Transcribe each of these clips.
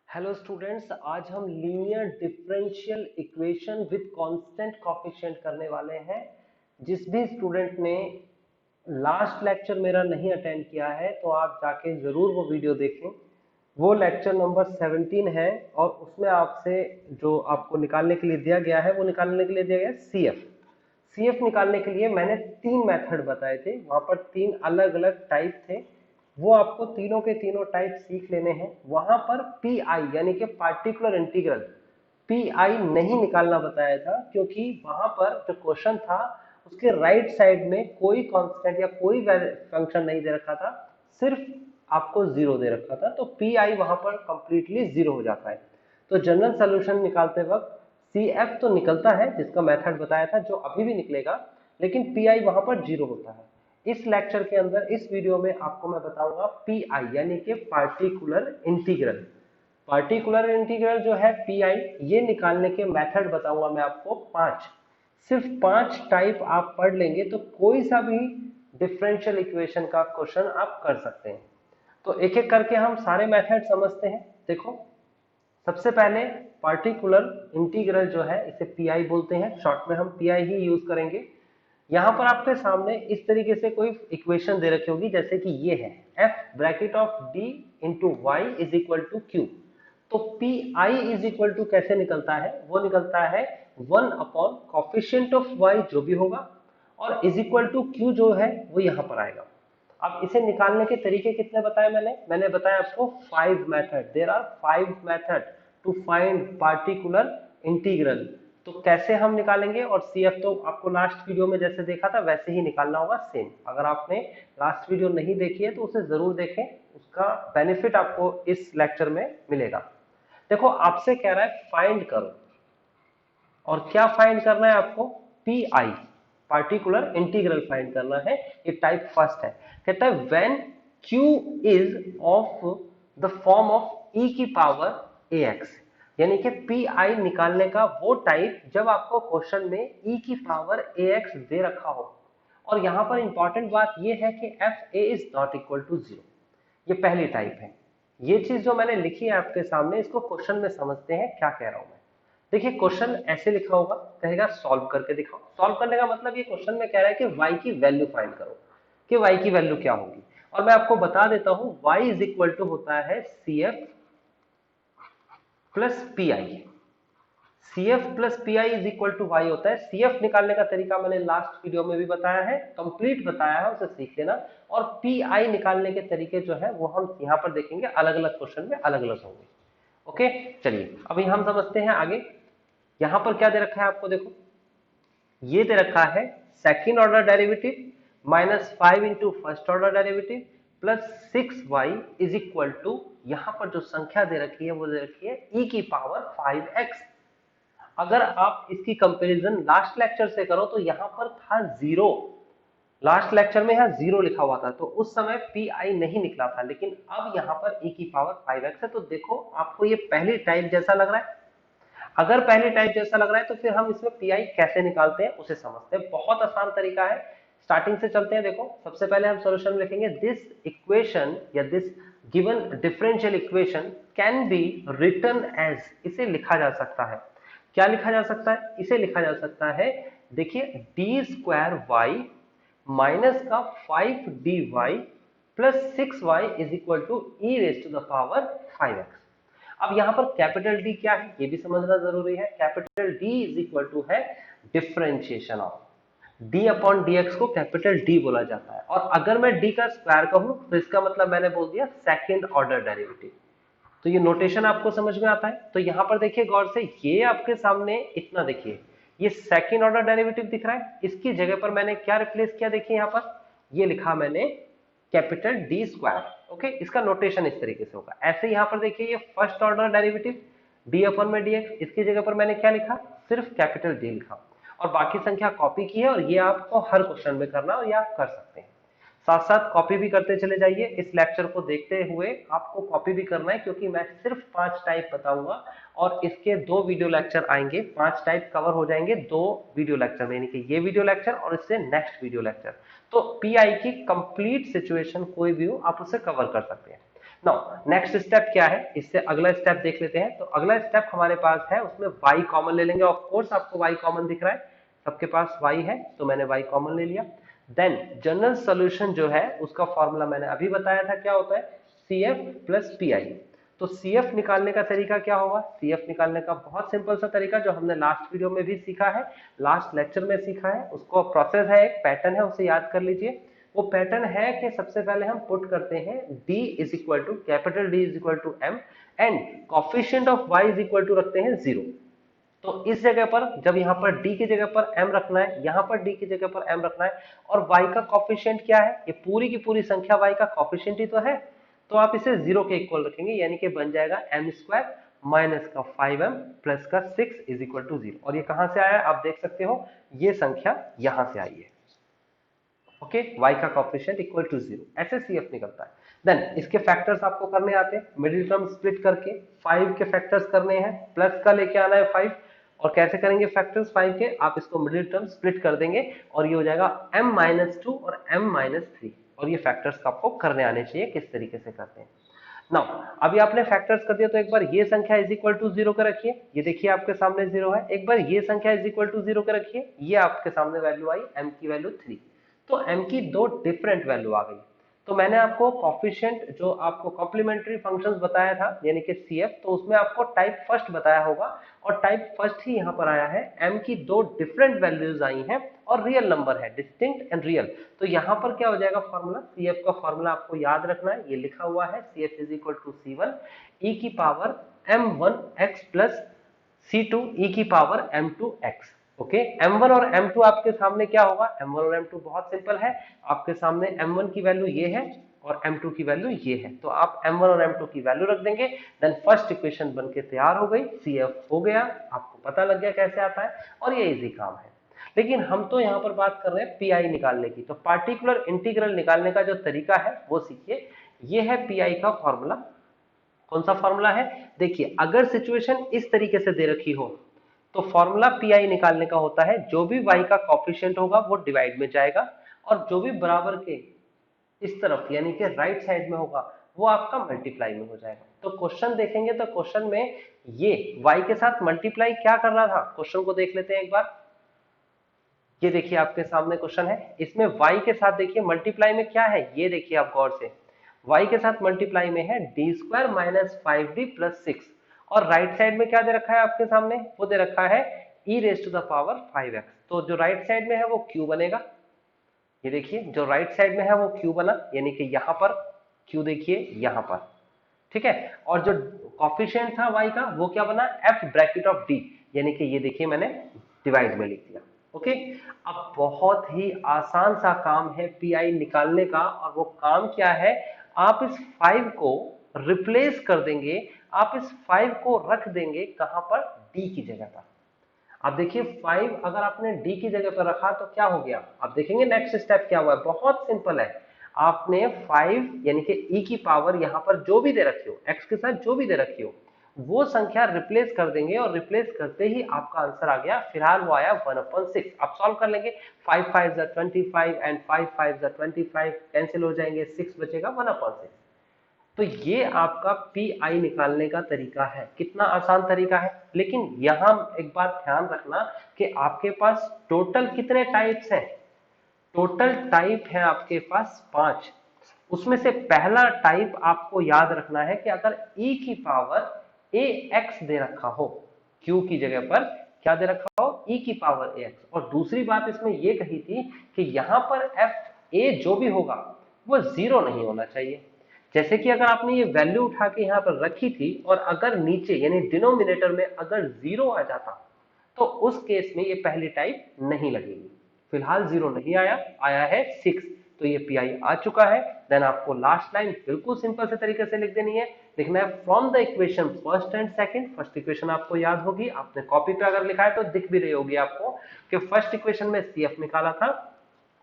Hello students, आज हम linear differential equation with constant coefficient करने वाले हैं। जिस भी स्टूडेंट ने लास्ट लेक्चर मेरा नहीं अटेंड किया है तो आप जाके जरूर वो वीडियो देखें। वो लेक्चर नंबर 17 है और उसमें आपसे जो आपको निकालने के लिए दिया गया है वो निकालने के लिए दिया गया है सीएफ निकालने के लिए मैंने 3 मेथड बताए थे। वहां पर 3 अलग अलग टाइप थे, वो आपको तीनों के तीनों टाइप सीख लेने हैं। वहां पर पी आई यानी कि पार्टिकुलर इंटीग्रल पी आई नहीं निकालना बताया था, क्योंकि वहां पर जो क्वेश्चन था उसके राइट साइड में कोई कांस्टेंट या कोई फंक्शन नहीं दे रखा था, सिर्फ आपको जीरो दे रखा था। तो पी आई वहां पर कंप्लीटली जीरो हो जाता है। तो जनरल सोल्यूशन निकालते वक्त सी एफ तो निकलता है जिसका मेथड बताया था, जो अभी भी निकलेगा, लेकिन पी आई वहां पर जीरो होता है। इस लेक्चर के अंदर इस वीडियो में आपको मैं बताऊंगा पी आई यानी कि पार्टिकुलर इंटीग्रल। पार्टिकुलर इंटीग्रल जो है पी आई, ये निकालने के मेथड बताऊंगा मैं आपको 5। सिर्फ 5 टाइप आप पढ़ लेंगे तो कोई सा भी डिफरेंशियल इक्वेशन का क्वेश्चन आप कर सकते हैं। तो एक एक करके हम सारे मेथड समझते हैं। देखो, सबसे पहले पार्टिकुलर इंटीग्रल जो है इसे पीआई बोलते हैं, शॉर्ट में हम पीआई ही यूज करेंगे। यहां पर आपके सामने इस तरीके से कोई इक्वेशन दे रखी होगी, जैसे कि ये है f bracket of d into Y is equal to Q. तो P I is equal to कैसे निकलता है? वो निकलता है 1 अपॉन कॉफिशिएंट ऑफ y जो भी होगा, और इज इक्वल टू क्यू जो है वो यहां पर आएगा। अब इसे निकालने के तरीके कितने बताए मैंने बताया आपको 5 method. There are 5 method to find particular integral. तो कैसे हम निकालेंगे, और सीएफ तो आपको लास्ट वीडियो में जैसे देखा था वैसे ही निकालना होगा सेम। अगर आपने लास्ट वीडियो नहीं देखी है तो उसे जरूर देखें, उसका बेनिफिट आपको इस लेक्चर में मिलेगा। देखो, आपसे कह रहा है फाइंड करो, और क्या फाइंड करना है आपको? P I, particular integral find करना है। ये टाइप फर्स्ट है। कहता है when q is of the form of e की पावर ax, यानी कि पी आई निकालने का वो टाइप जब आपको क्वेश्चन में e की पावर ax दे रखा हो। और यहां पर इंपॉर्टेंट बात यह है कि F A is not equal to zero. ये पहली टाइप है। ये चीज जो मैंने लिखी है आपके सामने, इसको क्वेश्चन में समझते हैं क्या कह रहा हूं मैं। देखिए, क्वेश्चन ऐसे लिखा होगा, कहेगा सॉल्व करके दिखाओ। सॉल्व करने का मतलब ये क्वेश्चन में कह रहा है कि y की वैल्यू फाइंड करो, कि y की वैल्यू क्या होगी। और मैं आपको बता देता हूं, y इज इक्वल टू होता है C F plus P I. C F plus P I is equal to Y होता है। सी एफ निकालने का तरीका मैंने लास्ट वीडियो में भी बताया है, कंप्लीट बताया है, उसे सीख लेना। और पी आई निकालने के तरीके जो है वो हम यहाँ पर देखेंगे, अलग अलग क्वेश्चन में अलग अलग होंगे। ओके, चलिए अभी हम समझते हैं आगे। यहां पर क्या दे रखा है आपको? देखो, ये दे रखा है second order derivative minus 5 into first order derivative plus 6y is equal to, यहां पर जो संख्या दे रखी है वो दे रखी है e की पावर 5x। अगर आप इसकी कंपैरिजन लास्ट लेक्चर से करो तो यहां पर था जीरो। लास्ट लेक्चर में यहां जीरो लिखा हुआ था, तो उस समय पी आई नहीं निकला था, लेकिन अब यहां पर e की पावर 5x है। तो देखो, आपको ये पहली टाइप जैसा लग रहा है। अगर पहले टाइप जैसा लग रहा है तो फिर हम इसमें पी आई कैसे निकालते हैं उसे समझते हैं। बहुत आसान तरीका है, स्टार्टिंग से चलते हैं। देखो, सबसे पहले हम सॉल्यूशन में लिखेंगे दिस इक्वेशन या this given differential equation can be written as, इसे लिखा जा सकता है। क्या लिखा जा सकता है? इसे लिखा जा सकता है, देखिए, डी स्क्वायर वाई माइनस का 5dy plus 6y is equal to E raise to the power 5x। अब यहां पर कैपिटल डी क्या है ये भी समझना जरूरी है। Capital D is equal to है differentiation of D upon DX, को कैपिटल डी बोला जाता है। और अगर मैं डी का स्क्वायर कहूं तो इसका मतलब मैंने बोल दिया सेकंड ऑर्डर डेरिवेटिव। तो ये नोटेशन आपको समझ में आता है? तो यहां पर देखिए गौर से, ये आपके सामने इतना देखिए, ये सेकंड ऑर्डर डेरिवेटिव दिख रहा है, इसकी जगह पर मैंने क्या रिप्लेस किया? देखिए यहां पर ये लिखा मैंने कैपिटल डी स्क्वायर। ओके, इसका नोटेशन इस तरीके से होगा। ऐसे यहां पर देखिए, ये फर्स्ट ऑर्डर डेरिवेटिव डी अपन में डीएक्स, इसकी जगह पर मैंने क्या लिखा? सिर्फ कैपिटल डी लिखा, और बाकी संख्या कॉपी की है। और ये आपको हर क्वेश्चन में करना, और ये आप कर सकते हैं। साथ साथ कॉपी भी करते चले जाइए। इस लेक्चर को देखते हुए आपको कॉपी भी करना है, क्योंकि मैं सिर्फ 5 टाइप बताऊंगा और इसके 2 वीडियो लेक्चर आएंगे। 5 टाइप कवर हो जाएंगे 2 वीडियो लेक्चर में, यानी कि ये वीडियो लेक्चर और इससे नेक्स्ट वीडियो लेक्चर। तो पीआई की कंप्लीट सिचुएशन कोई भी हो, आप उसे कवर कर सकते हैं। नाउ नेक्स्ट स्टेप क्या है, इससे अगला स्टेप देख लेते हैं। तो अगला स्टेप हमारे पास है, उसमें y कॉमन ले लेंगे। ऑफ कोर्स आपको y कॉमन दिख रहा है, सबके पास y है, तो मैंने y कॉमन ले लिया। देन जनरल सॉल्यूशन जो है उसका फॉर्मूला मैंने अभी बताया था, क्या होता है, CF प्लस PI। तो CF निकालने का तरीका क्या होगा, CF निकालने का बहुत सिंपल सा तरीका जो हमने लास्ट वीडियो में भी सीखा है, लास्ट लेक्चर में सीखा है, उसको प्रोसेस है, एक पैटर्न है, उसे याद कर लीजिए। वो पैटर्न है कि सबसे पहले हम पुट करते हैं D is equal to capital D is equal to M and coefficient of Y is equal to रखते हैं 0। तो इस जगह पर जब यहाँ पर D की जगह पर M रखना है, यहाँ पर D की जगह पर M रखना है, और Y का कॉफिशिएंट क्या है, ये पूरी की पूरी संख्या Y का कॉफिशिएंट ही तो है, तो आप इसे 0 के इक्वल रखेंगे, यानी कि बन जाएगा m स्क्वायर माइनस का 5m प्लस का 6 इज इक्वल टू 0। और ये कहां से आया आप देख सकते हो, ये संख्या यहां से आई है। ओके, y का कॉफिशिएंट इक्वल टू 0, ऐसे CF निकलता है। देन इसके फैक्टर्स आपको करने आते हैं, मिडिल टर्म स्प्लिट करके 5 के फैक्टर्स करने हैं, प्लस का लेके आना है 5, और कैसे करेंगे फैक्टर्स 5 के, आप इसको मिडिल टर्म स्प्लिट कर देंगे और ये हो जाएगा m-2 और m-3, और ये फैक्टर्स आपको करने आने चाहिए, किस तरीके से करते हैं। नाउ अभी आपने फैक्टर्स कर दिया, तो एक बार ये संख्या इज इक्वल टू 0 का रखिए, ये देखिए आपके सामने 0 है। एक बार ये संख्या इज इक्वल टू 0 का रखिए, ये आपके सामने वैल्यू आई, m की वैल्यू 3। तो m की दो डिफरेंट वैल्यू आ गई। तो मैंने आपको कॉफिशिएंट जो आपको कॉम्प्लीमेंट्री फंक्शंस बताया था, यानी कि CF, तो उसमें आपको टाइप फर्स्ट बताया होगा, और टाइप फर्स्ट ही यहाँ पर आया है। m की दो डिफरेंट वैल्यूज आई हैं और रियल नंबर है, डिस्टिंक्ट एंड रियल। तो यहाँ पर क्या हो जाएगा फॉर्मूला, CF का फॉर्मूला आपको याद रखना है, ये लिखा हुआ है, CF is equal to C1 e की power m1x plus C2 e की पावर m2x। ओके, m1 और m2 आपके सामने क्या होगा, m1 और m2 बहुत सिंपल है, आपके सामने m1 की वैल्यू ये है और m2 की वैल्यू ये है, तो आप m1 और m2 की वैल्यू रख देंगे। देन फर्स्ट इक्वेशन बनके तैयार हो गई, CF हो गया, आपको पता लग गया कैसे आता है, और ये इजी काम है। लेकिन हम तो यहाँ पर बात कर रहे हैं PI निकालने की, तो पार्टिकुलर इंटीग्रल निकालने का जो तरीका है वो सीखिए। ये है PI का फॉर्मूला। कौन सा फॉर्मूला है, देखिए, अगर सिचुएशन इस तरीके से दे रखी हो तो फॉर्मूला PI निकालने का होता है, जो भी y का कॉफिशिएंट होगा वो डिवाइड में जाएगा, और जो भी बराबर के इस तरफ यानी कि राइट साइड में होगा वो आपका मल्टीप्लाई में हो जाएगा। तो क्वेश्चन देखेंगे तो क्वेश्चन में ये y के साथ मल्टीप्लाई क्या कर रहा था, क्वेश्चन को देख लेते हैं एक बार। ये देखिए आपके सामने क्वेश्चन है, इसमें y के साथ देखिए मल्टीप्लाई में क्या है, ये देखिए आप गौर से, y के साथ मल्टीप्लाई में है d square minus 5d plus 6, और राइट साइड में क्या दे रखा है आपके सामने, वो दे रखा है e raise to the power 5x। तो जो राइट साइड में है वो q बनेगा, ये देखिए जो राइट साइड में है वो q बना, यानी कि यहाँ पर q देखिए यहाँ पर, ठीक है। और जो कॉफिशिएंट था y का वो क्या बना, f ब्रैकेट ऑफ d, यानी कि ये देखिए मैंने डिवाइड में लिख दिया। ओके, अब बहुत ही आसान सा काम है PI निकालने का, और वो काम क्या है, आप इस 5 को रिप्लेस कर देंगे, आप इस 5 को रख देंगे कहां पर, D की जगह पर। अब देखिए 5 अगर आपने D की जगह पर रखा तो क्या हो गया, आप देखेंगे नेक्स्ट स्टेप क्या हुआ है, बहुत सिंपल है। आपने 5 यानी कि e की पावर यहां पर जो भी दे रखी हो, x के साथ जो भी दे रखी हो, वो संख्या रिप्लेस कर देंगे, और रिप्लेस करते ही आपका आंसर आ गया। फिलहाल वो आया 1/6। आप सॉल्व कर लेंगे, 5 5 25 एंड 5 5 25 कैंसिल हो जाएंगे, 6 बचेगा 1/6। तो ये आपका PI निकालने का तरीका है, कितना आसान तरीका है। लेकिन यहां एक बात ध्यान रखना कि आपके पास टोटल कितने टाइप्स हैं, टोटल टाइप है आपके पास 5। उसमें से पहला टाइप आपको याद रखना है कि अगर e की पावर ax दे रखा हो, q की जगह पर क्या दे रखा हो, e की पावर ax। और दूसरी बात इसमें ये कही थी कि यहां पर fa जो भी होगा वो 0 नहीं होना चाहिए। जैसे कि अगर आपने ये वैल्यू उठा के यहाँ पर रखी थी, और अगर नीचे यानी डिनोमिनेटर में अगर 0 आ जाता, तो उस केस में ये पहली टाइप नहीं लगेगी। फिलहाल 0 नहीं आया, आया है 6, तो ये PI आ चुका है। देन आपको लास्ट लाइन बिल्कुल सिंपल से तरीके से लिख देनी है, लिखना है from the equation first and second. First equation आपको याद होगी, आपने कॉपी पे अगर लिखा है तो दिख भी रही होगी आपको कि फर्स्ट इक्वेशन में CF निकाला था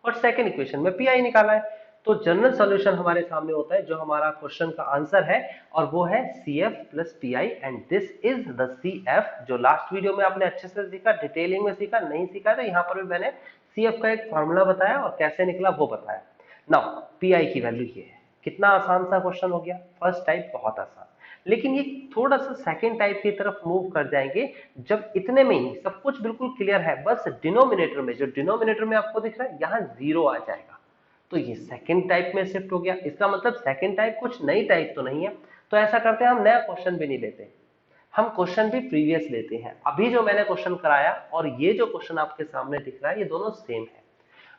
और सेकंड इक्वेशन में PI निकाला है। तो जनरल सॉल्यूशन हमारे सामने होता है, जो हमारा क्वेश्चन का आंसर है, और वो है CF plus PI, and this is the CF। जो लास्ट वीडियो में आपने अच्छे से सीखा, डिटेलिंग में सीखा, नहीं सीखा तो यहाँ पर भी मैंने CF का एक फॉर्मूला बताया और कैसे निकला वो बताया। नाउ PI की वैल्यू ये है, कितना आसान सा क्वेश्चन हो गया, फर्स्ट टाइप बहुत आसान। लेकिन ये थोड़ा सा सेकंड टाइप की तरफ मूव कर जाएंगे जब इतने में ही सब कुछ बिल्कुल क्लियर है, बस डिनोमिनेटर में, जो डिनोमिनेटर में आपको दिख रहा है यहाँ जीरो आ जाएगा, तो ये सेकंड टाइप में शिफ्ट हो गया। इसका मतलब सेकंड टाइप कुछ नई टाइप तो नहीं है। तो ऐसा करते हैं, हम नया क्वेश्चन भी नहीं लेते, हम क्वेश्चन भी प्रीवियस लेते हैं। अभी जो मैंने क्वेश्चन कराया और ये जो क्वेश्चन आपके सामने दिख रहा है, ये दोनों सेम है।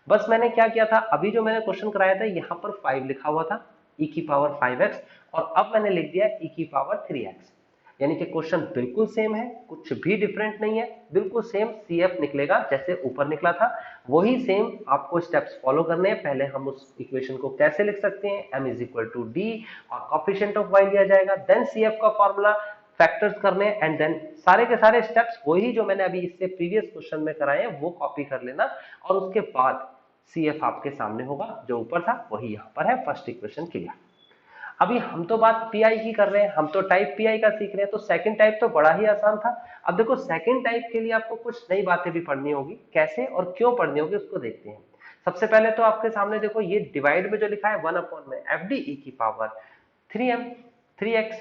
बस मैंने क्या किया था, अभी जो मैंने क्वेश्चन कराया था यहाँ पर 5 लिखा हुआ था, e की पावर 5x, और अब मैंने लिख दिया e की पावर 3x। यानी कि क्वेश्चन बिल्कुल सेम है, कुछ भी डिफरेंट नहीं है, बिल्कुल सेम CF निकलेगा जैसे ऊपर निकला था, वही सेम आपको स्टेप्स फॉलो करने हैं। पहले हम उस इक्वेशन को कैसे लिख सकते हैं, m is equal to D और कॉफिशिएंट ऑफ y लिया जाएगा, देन CF का फॉर्मूला, फैक्टर्स करने, एंड देन सारे के सारे स्टेप्स वही जो मैंने अभी इससे प्रीवियस क्वेश्चन में कराए हैं वो कॉपी कर लेना, और उसके बाद CF आपके सामने होगा, जो ऊपर था वही यहाँ पर है। First equation clear. अभी हम तो बात पीआई की कर रहे हैं, हम तो टाइप पीआई का सीख रहे हैं, तो सेकंड टाइप तो बड़ा ही आसान था। अब देखो सेकंड टाइप के लिए आपको कुछ नई बातें भी पढ़नी होगी, कैसे और क्यों पढ़नी होगी उसको देखते हैं। सबसे पहले तो आपके सामने देखो ये डिवाइड में जो लिखा है 1 अपॉन में एफ डी ई की पावर 3m 3x।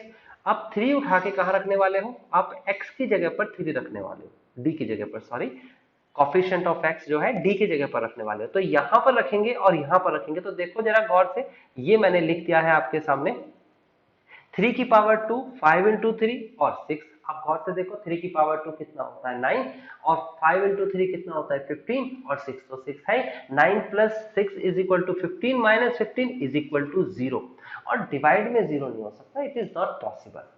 आप 3 उठा के कहां रखने वाले हो, आप x की जगह पर 3 रखने वाले हो, d की जगह पर, सॉरी, कॉफिशिएंट ऑफ x जो है d की जगह पर रखने वाले हो, तो यहां पर रखेंगे और यहां पर रखेंगे। तो देखो जरा गौर से, ये मैंने लिख दिया है आपके सामने 3 की पावर 2, 5 इंटू 3 और 6। आप गौर से देखो 3 की पावर 2 कितना होता है 9, और 5 इंटू 3 कितना होता है 15, और 6 तो 6 है। 9 plus 6 is equal to 15 minus 15 is equal to 0, और डिवाइड में 0 नहीं हो सकता, इट इज नॉट पॉसिबल।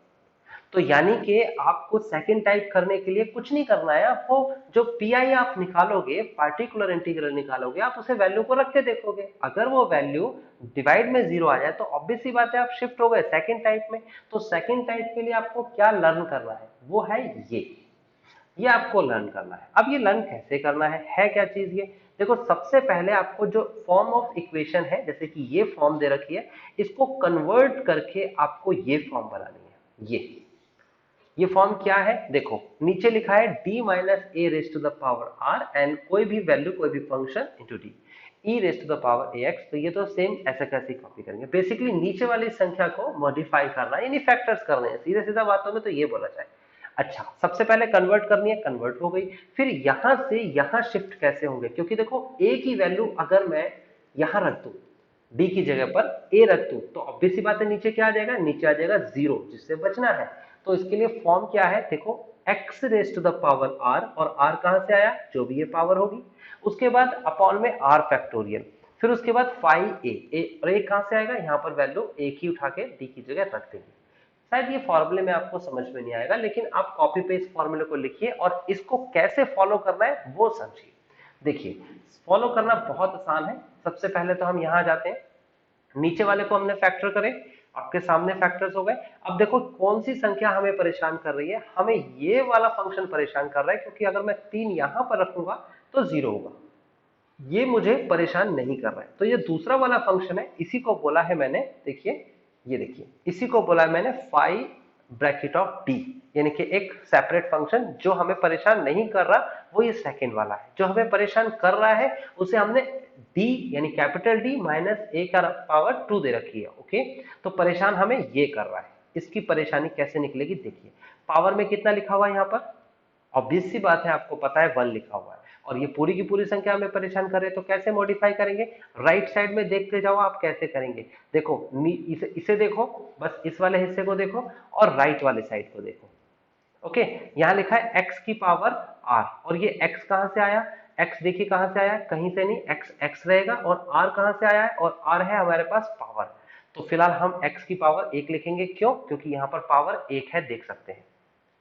तो यानी कि आपको सेकंड टाइप करने के लिए कुछ नहीं करना है, आपको जो पीआई आप निकालोगे, पार्टिकुलर इंटीग्रल निकालोगे, आप उसे वैल्यू को रख के देखोगे, अगर वो वैल्यू डिवाइड में 0 आ जाए तो ऑब्वियस सी बात है आप शिफ्ट हो गए सेकंड टाइप में। तो सेकंड टाइप के लिए आपको क्या लर्न करना है, वो है ये आपको लर्न करना है। अब ये लर्न कैसे करना है क्या चीज ये, देखो सबसे पहले आपको जो फॉर्म ऑफ इक्वेशन है, जैसे कि ये फॉर्म दे रखी है, इसको कन्वर्ट करके आपको ये फॉर्म बनानी है। ये फॉर्म क्या है, देखो नीचे लिखा है d minus A raise to the power r, and कोई भी वैल्यू, कोई भी function into D e raise to the power ax। तो ये तो सेम ऐसे कैसे कॉपी करेंगे, बेसिकली नीचे वाली संख्या को मॉडिफाई करना है, यानी फैक्टर्स करने हैं, सीधे सीधा बातों में तो ये बोला जाए। अच्छा, सबसे पहले कन्वर्ट करनी है, कन्वर्ट हो गई, फिर यहां से यहां शिफ्ट कैसे होंगे, क्योंकि देखो a की वैल्यू अगर मैं यहां रख दूं, d की जगह पर a रख दूं, तो ऑब्वियस सी बात है नीचे क्या आ जाएगा, नीचे आ जाएगा 0, जिससे बचना है। तो इसके लिए फॉर्म क्या है, देखो x raise to the power r, और r कहां से आया, जो भी ये पावर होगी, उसके बाद अपॉन में r फैक्टोरियल, फिर उसके बाद 5a, और a कहां से आएगा, यहां पर वैल्यू a की उठा के d की जगह रख देंगे। शायद ये फॉर्मूले में आपको समझ में नहीं आएगा, लेकिन आप कॉपी पेस्ट फॉर्मूले को लिखिए और इसको कैसे फॉलो करना है वो समझिए। देखिए फॉलो करना बहुत आसान है। सबसे पहले तो हम यहां जाते हैं, नीचे वाले को हमने फैक्टर करें, आपके सामने फैक्टर्स हो गए। अब देखो कौन सी संख्या हमें परेशान कर रही है, हमें ये वाला फंक्शन परेशान कर रहा है, क्योंकि अगर मैं 3 यहां पर रखूंगा तो 0 होगा, ये मुझे परेशान नहीं कर रहा है। तो ये दूसरा वाला फंक्शन है, इसी को बोला है मैंने, देखिए ये देखिए, इसी को बोला है मैंने 5 ब्रैकेट ऑफ डी, यानी कि एक सेपरेट फंक्शन जो हमें परेशान नहीं कर रहा, वो ये सेकंड वाला है। जो हमें परेशान कर रहा है उसे हमने डी यानी कैपिटल डी माइनस ए का पावर 2 दे रखी है, ओके। तो परेशान हमें ये कर रहा है, इसकी परेशानी कैसे निकलेगी देखिए। पावर में कितना लिखा हुआ है यहाँ पर, ऑब्वियस सी बात है आपको पता है 1 लिखा हुआ है, और ये पूरी की पूरी संख्या हमें परेशान कर रहे हैं, तो कैसे मॉडिफाई करेंगे, राइट साइड में देखते जाओ आप कैसे करेंगे। देखो इसे देखो, बस इस वाले हिस्से को देखो और राइट वाले साइड को देखो, ओके। यहाँ लिखा है x की पावर r, और ये x कहां से आया, x देखिए कहां से आया, कहीं से नहीं, x x रहेगा, और r कहां से आया है, और r है हमारे पास पावर। तो फिलहाल हम x की पावर 1 लिखेंगे, क्यों, क्योंकि यहाँ पर पावर 1 है, देख सकते हैं,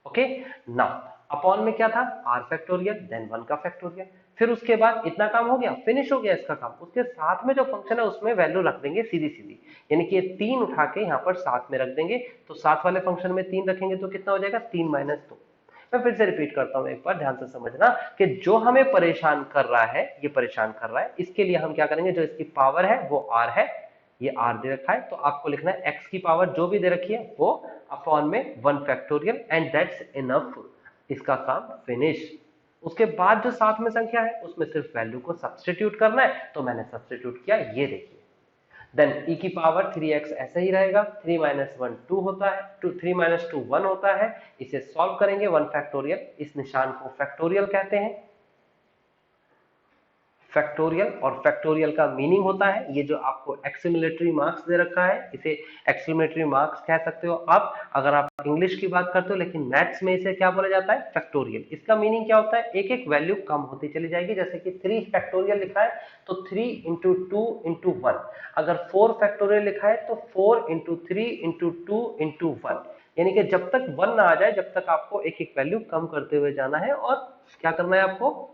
ओके। नाउ अपॉन में क्या था, r फैक्टोरियल, देन 1 का फैक्टोरियल, फिर उसके बाद इतना काम हो गया, फिनिश हो गया इसका काम। उसके साथ में जो फंक्शन है उसमें वैल्यू रख देंगे सीधी सीधी, यानी कि ये 3 उठा के यहाँ पर साथ में रख देंगे। तो साथ वाले फंक्शन में 3 रखेंगे तो कितना हो जाएगा, 3 माइनस 2। मैं फिर से रिपीट करता हूँ, एक बार ध्यान से समझना कि जो हमें परेशान कर रहा है, ये परेशान कर रहा है, इसके लिए हम क्या करेंगे, जो इसकी पावर है वो r है, ये r दे रखा है, तो आपको लिखना है x की पावर जो भी दे रखी है वो अपॉन में 1 फैक्टोरियल, एंड दैट्स इनफ, इसका काम फिनिश। उसके बाद जो साथ में संख्या है उसमें सिर्फ वैल्यू को सब्स्टिट्यूट करना है, तो मैंने सब्स्टिट्यूट किया, ये देखिए देन e की पावर 3x ऐसा ही रहेगा, 3 माइनस 1 2 होता है, 3 माइनस 2 1 होता है। इसे सॉल्व करेंगे 1 फैक्टोरियल, इस निशान को फैक्टोरियल कहते हैं, फैक्टोरियल। और फैक्टोरियल का मीनिंग होता है, ये जो आपको एक्सक्लेमेटरी मार्क्स दे रखा है इसे एक्सक्लेमेटरी मार्क्स कह सकते हो आप अगर आप इंग्लिश की बात करते हो, लेकिन मैथ्स में इसे क्या बोला जाता है, फैक्टोरियल। इसका मीनिंग क्या होता है, एक एक वैल्यू कम होती चली जाएगी। जैसे कि 3 फैक्टोरियल लिखा है तो 3 इंटू 2 इंटू 1, अगर 4 फैक्टोरियल लिखा है तो 4 इंटू 3 इंटू 2 इंटू 1, यानी कि जब तक 1 ना आ जाए जब तक आपको एक एक वैल्यू कम करते हुए जाना है और क्या करना है, आपको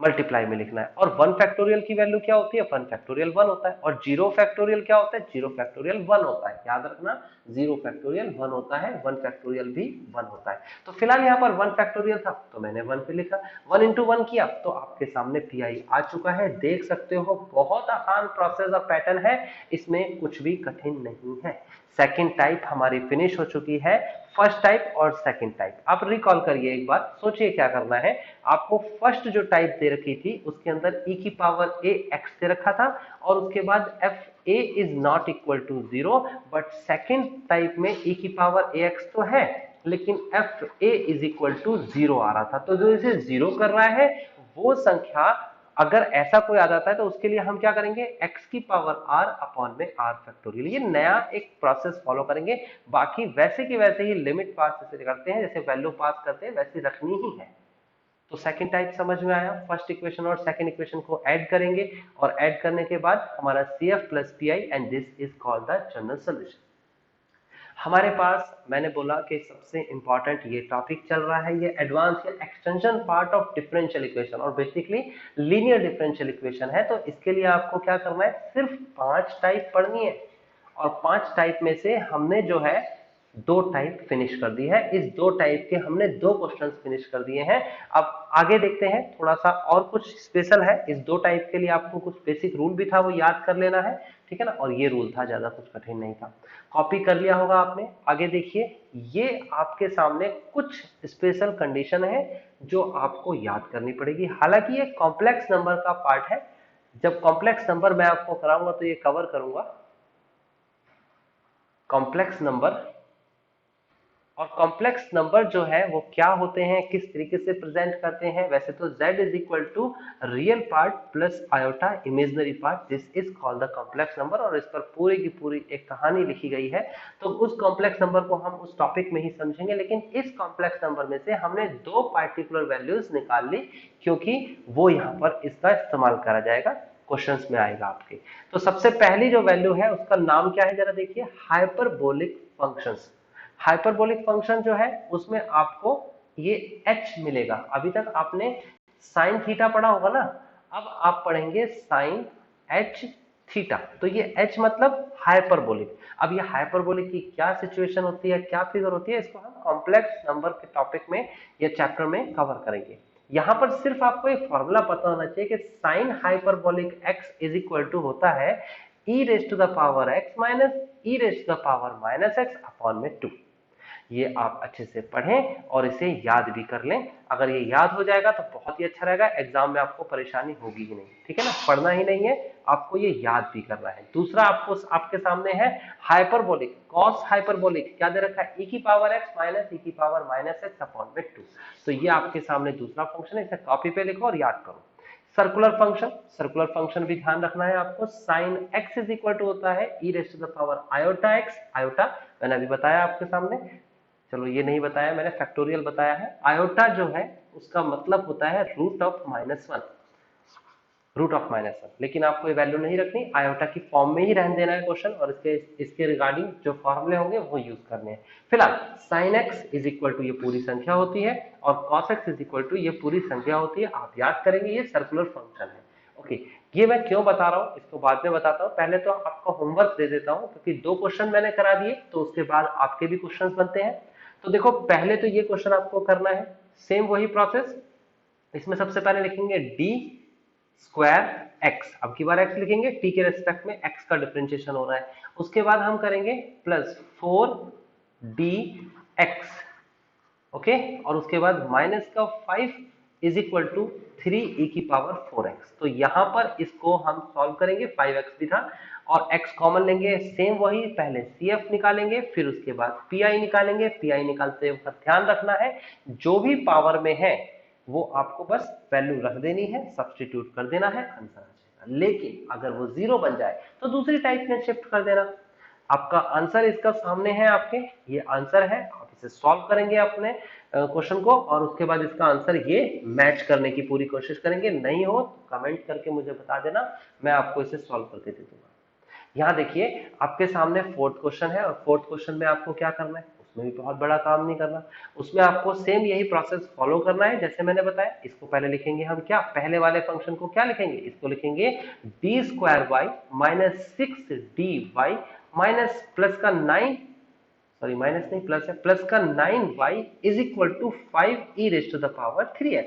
मल्टीप्लाई में लिखना है। और 1 फैक्टोरियल की वैल्यू क्या होती है, 1 फैक्टोरियल 1 होता है। और 0 फैक्टोरियल क्या होता है, 0 फैक्टोरियल 1 होता है। याद रखना 0 फैक्टोरियल 1 होता है, 1 फैक्टोरियल भी 1 होता है। तो फिलहाल यहाँ पर 1 फैक्टोरियल था तो मैंने 1 पे लिखा, 1 इंटू 1 किया तो आपके सामने पीआई आ चुका है। देख सकते हो बहुत आसान प्रोसेस और पैटर्न है, इसमें कुछ भी कठिन नहीं है। सेकेंड टाइप हमारी फिनिश हो चुकी है, फर्स्ट टाइप और सेकंड टाइप। आप रिकॉल करिए एक बार, सोचिए क्या करना है। आपको फर्स्ट जो टाइप दे रखी थी उसके अंदर e की पावर a x दे रखा था और उसके बाद f a is not equal to 0, but second type में e की पावर a x तो है लेकिन f a is equal to 0 आ रहा था। तो जो इसे 0 कर रहा है वो संख्या, अगर ऐसा कोई आ जाता है तो उसके लिए हम क्या करेंगे, x की पावर r अपॉन में r फैक्टोरियल, ये नया एक प्रोसेस फॉलो करेंगे। बाकी वैसे की वैसे ही लिमिट पास जैसे करते हैं, जैसे वैल्यू पास करते हैं वैसे रखनी ही है। तो सेकंड टाइप समझ में आया, फर्स्ट इक्वेशन और सेकंड इक्वेशन को ऐड करेंगे और ऐड करने के बाद हमारा CF plus PI and this is called the general solution. हमारे पास मैंने बोला कि सबसे इंपॉर्टेंट ये टॉपिक चल रहा है, ये एडवांस या extension part of differential equation और बेसिकली लीनियर डिफरेंशियल इक्वेशन है। तो इसके लिए आपको क्या करना है, सिर्फ 5 टाइप पढ़नी है और 5 टाइप में से हमने जो है 2 टाइप फिनिश कर दी है। इस 2 टाइप के हमने 2 क्वेश्चंस फिनिश कर दिए हैं। अब आगे देखते हैं, थोड़ा सा और कुछ स्पेशल है इस 2 टाइप के लिए। आपको कुछ बेसिक रूल भी था वो याद कर लेना है, ठीक है ना, और ये रूल था, ज्यादा कुछ कठिन नहीं था। कॉपी कर लिया होगा आपने। आगे देखिए, ये आपके सामने कुछ स्पेशल कंडीशन है जो आपको याद करनी पड़ेगी। हालांकि ये कॉम्प्लेक्स नंबर का पार्ट है, जब कॉम्प्लेक्स नंबर मैं आपको कराऊंगा तो ये कवर करूंगा कॉम्प्लेक्स नंबर। और कॉम्प्लेक्स नंबर जो है वो क्या होते हैं, किस तरीके से प्रेजेंट करते हैं। वैसे तो z is equal to real part plus iota imaginary part, this is called the complex number. और इस पर पूरी की पूरी एक कहानी लिखी गई है। तो उस कॉम्प्लेक्स नंबर को हम उस टॉपिक में ही समझेंगे, लेकिन इस कॉम्प्लेक्स नंबर में से हमने 2 पार्टिकुलर वैल्यूज निकाल ली क्योंकि वो यहाँ पर इसका इस्तेमाल करा जाएगा, क्वेश्चंस में आएगा आपके। तो सबसे पहली जो वैल्यू है उसका नाम क्या है, जरा देखिए, हाइपरबोलिक फंक्शंस। हाइपरबोलिक फंक्शन जो है उसमें आपको ये h मिलेगा। अभी तक आपने साइन थीटा पढ़ा होगा ना, अब आप पढ़ेंगे साइन h थीटा। तो ये h मतलब हाइपरबोलिक। अब ये हाइपरबोलिक की क्या सिचुएशन होती है, क्या फिगर होती है, इसको हम कॉम्प्लेक्स नंबर के टॉपिक में या चैप्टर में कवर करेंगे। यहां पर सिर्फ आपको एक फॉर्मूला पता होना चाहिए कि sine hyperbolic x is equal to होता है e raise to the power x minus e raise to the power minus x upon में 2। ये आप अच्छे से पढ़ें और इसे याद भी कर लें। अगर ये याद हो जाएगा तो बहुत ही अच्छा रहेगा, एग्जाम में आपको परेशानी होगी ही नहीं, ठीक है ना। पढ़ना ही नहीं है, आपको ये याद भी करना है। दूसरा आपको आपके सामने है हाइपरबोलिक, कॉस हाइपरबोलिक क्या दे रखा है, e की पावर x माइनस e की पावर माइनस x अपॉन में 2। तो ये आपके सामने दूसरा फंक्शन है, इसे कॉपी पे लिखो और याद करो। सर्कुलर फंक्शन, सर्कुलर फंक्शन भी ध्यान रखना है आपको। Sine x is equal to होता है e raise to the power iota x। Iota मैंने अभी बताया आपके सामने, चलो ये नहीं बताया मैंने, फैक्टोरियल बताया है। आयोटा जो है उसका मतलब होता है रूट ऑफ -1, रूट ऑफ -1। लेकिन आपको ये वैल्यू नहीं रखनी, आयोटा की फॉर्म में ही रहने देना है क्वेश्चन, और इसके रिगार्डिंग जो फॉर्मूले होंगे वो यूज करने हैं। फिलहाल sine x is equal to ये पूरी संख्या होती है और cos x is equal to ये पूरी संख्या होती है। आप याद करेंगे ये सर्कुलर फंक्शन है। ओके, ये मैं क्यों बता रहा हूँ इसको बाद में बताता हूँ, पहले तो आपको होमवर्क दे देता हूँ क्योंकि 2 क्वेश्चन मैंने करा दिए तो उसके बाद आपके भी क्वेश्चन बनते हैं। तो देखो पहले तो ये क्वेश्चन आपको करना है, सेम वही प्रोसेस। इसमें सबसे पहले लिखेंगे डी स्क्वायर एक्स, अब की बार एक्स लिखेंगे, टी के रेस्पेक्ट में एक्स का डिफरेंशिएशन हो रहा है। उसके बाद हम करेंगे प्लस 4 डी एक्स, ओके, और उसके बाद माइनस का 5 इज इक्वल टू 3e की पावर 4x। तो यहां पर इसको हम सॉल्व करेंगे, 5x भी था और x कॉमन लेंगे, सेम वही, पहले CF निकालेंगे फिर उसके बाद PI निकालेंगे। PI निकालते वक्त ध्यान रखना है जो भी पावर में है वो आपको बस वैल्यू रख देनी है, सब्स्टिट्यूट कर देना है, आंसर आ जाएगा। लेकिन अगर वो 0 बन जाए तो दूसरी टाइप में शिफ्ट कर देना। आपका आंसर इसका सामने है, आपके ये आंसर है, आप इसे सॉल्व करेंगे अपने क्वेश्चन को और उसके बाद इसका आंसर ये मैच करने की पूरी कोशिश करेंगे। नहीं हो तो कमेंट करके मुझे बता देना, मैं आपको इसे सॉल्व करके दे दूंगा। यहाँ देखिए आपके सामने फोर्थ क्वेश्चन है और फोर्थ क्वेश्चन में आपको क्या करना है, उसमें भी बहुत बड़ा काम नहीं करना, उसमें आपको सेम यही प्रोसेस फॉलो करना है जैसे मैंने बताया। इसको पहले लिखेंगे हम क्या, पहले वाले फंक्शन को क्या लिखेंगे, इसको लिखेंगे d² minus 6dy minus plus का 9, सॉरी माइनस नहीं प्लस है, प्लस का 9y is equal to 5e raise to the power 3x।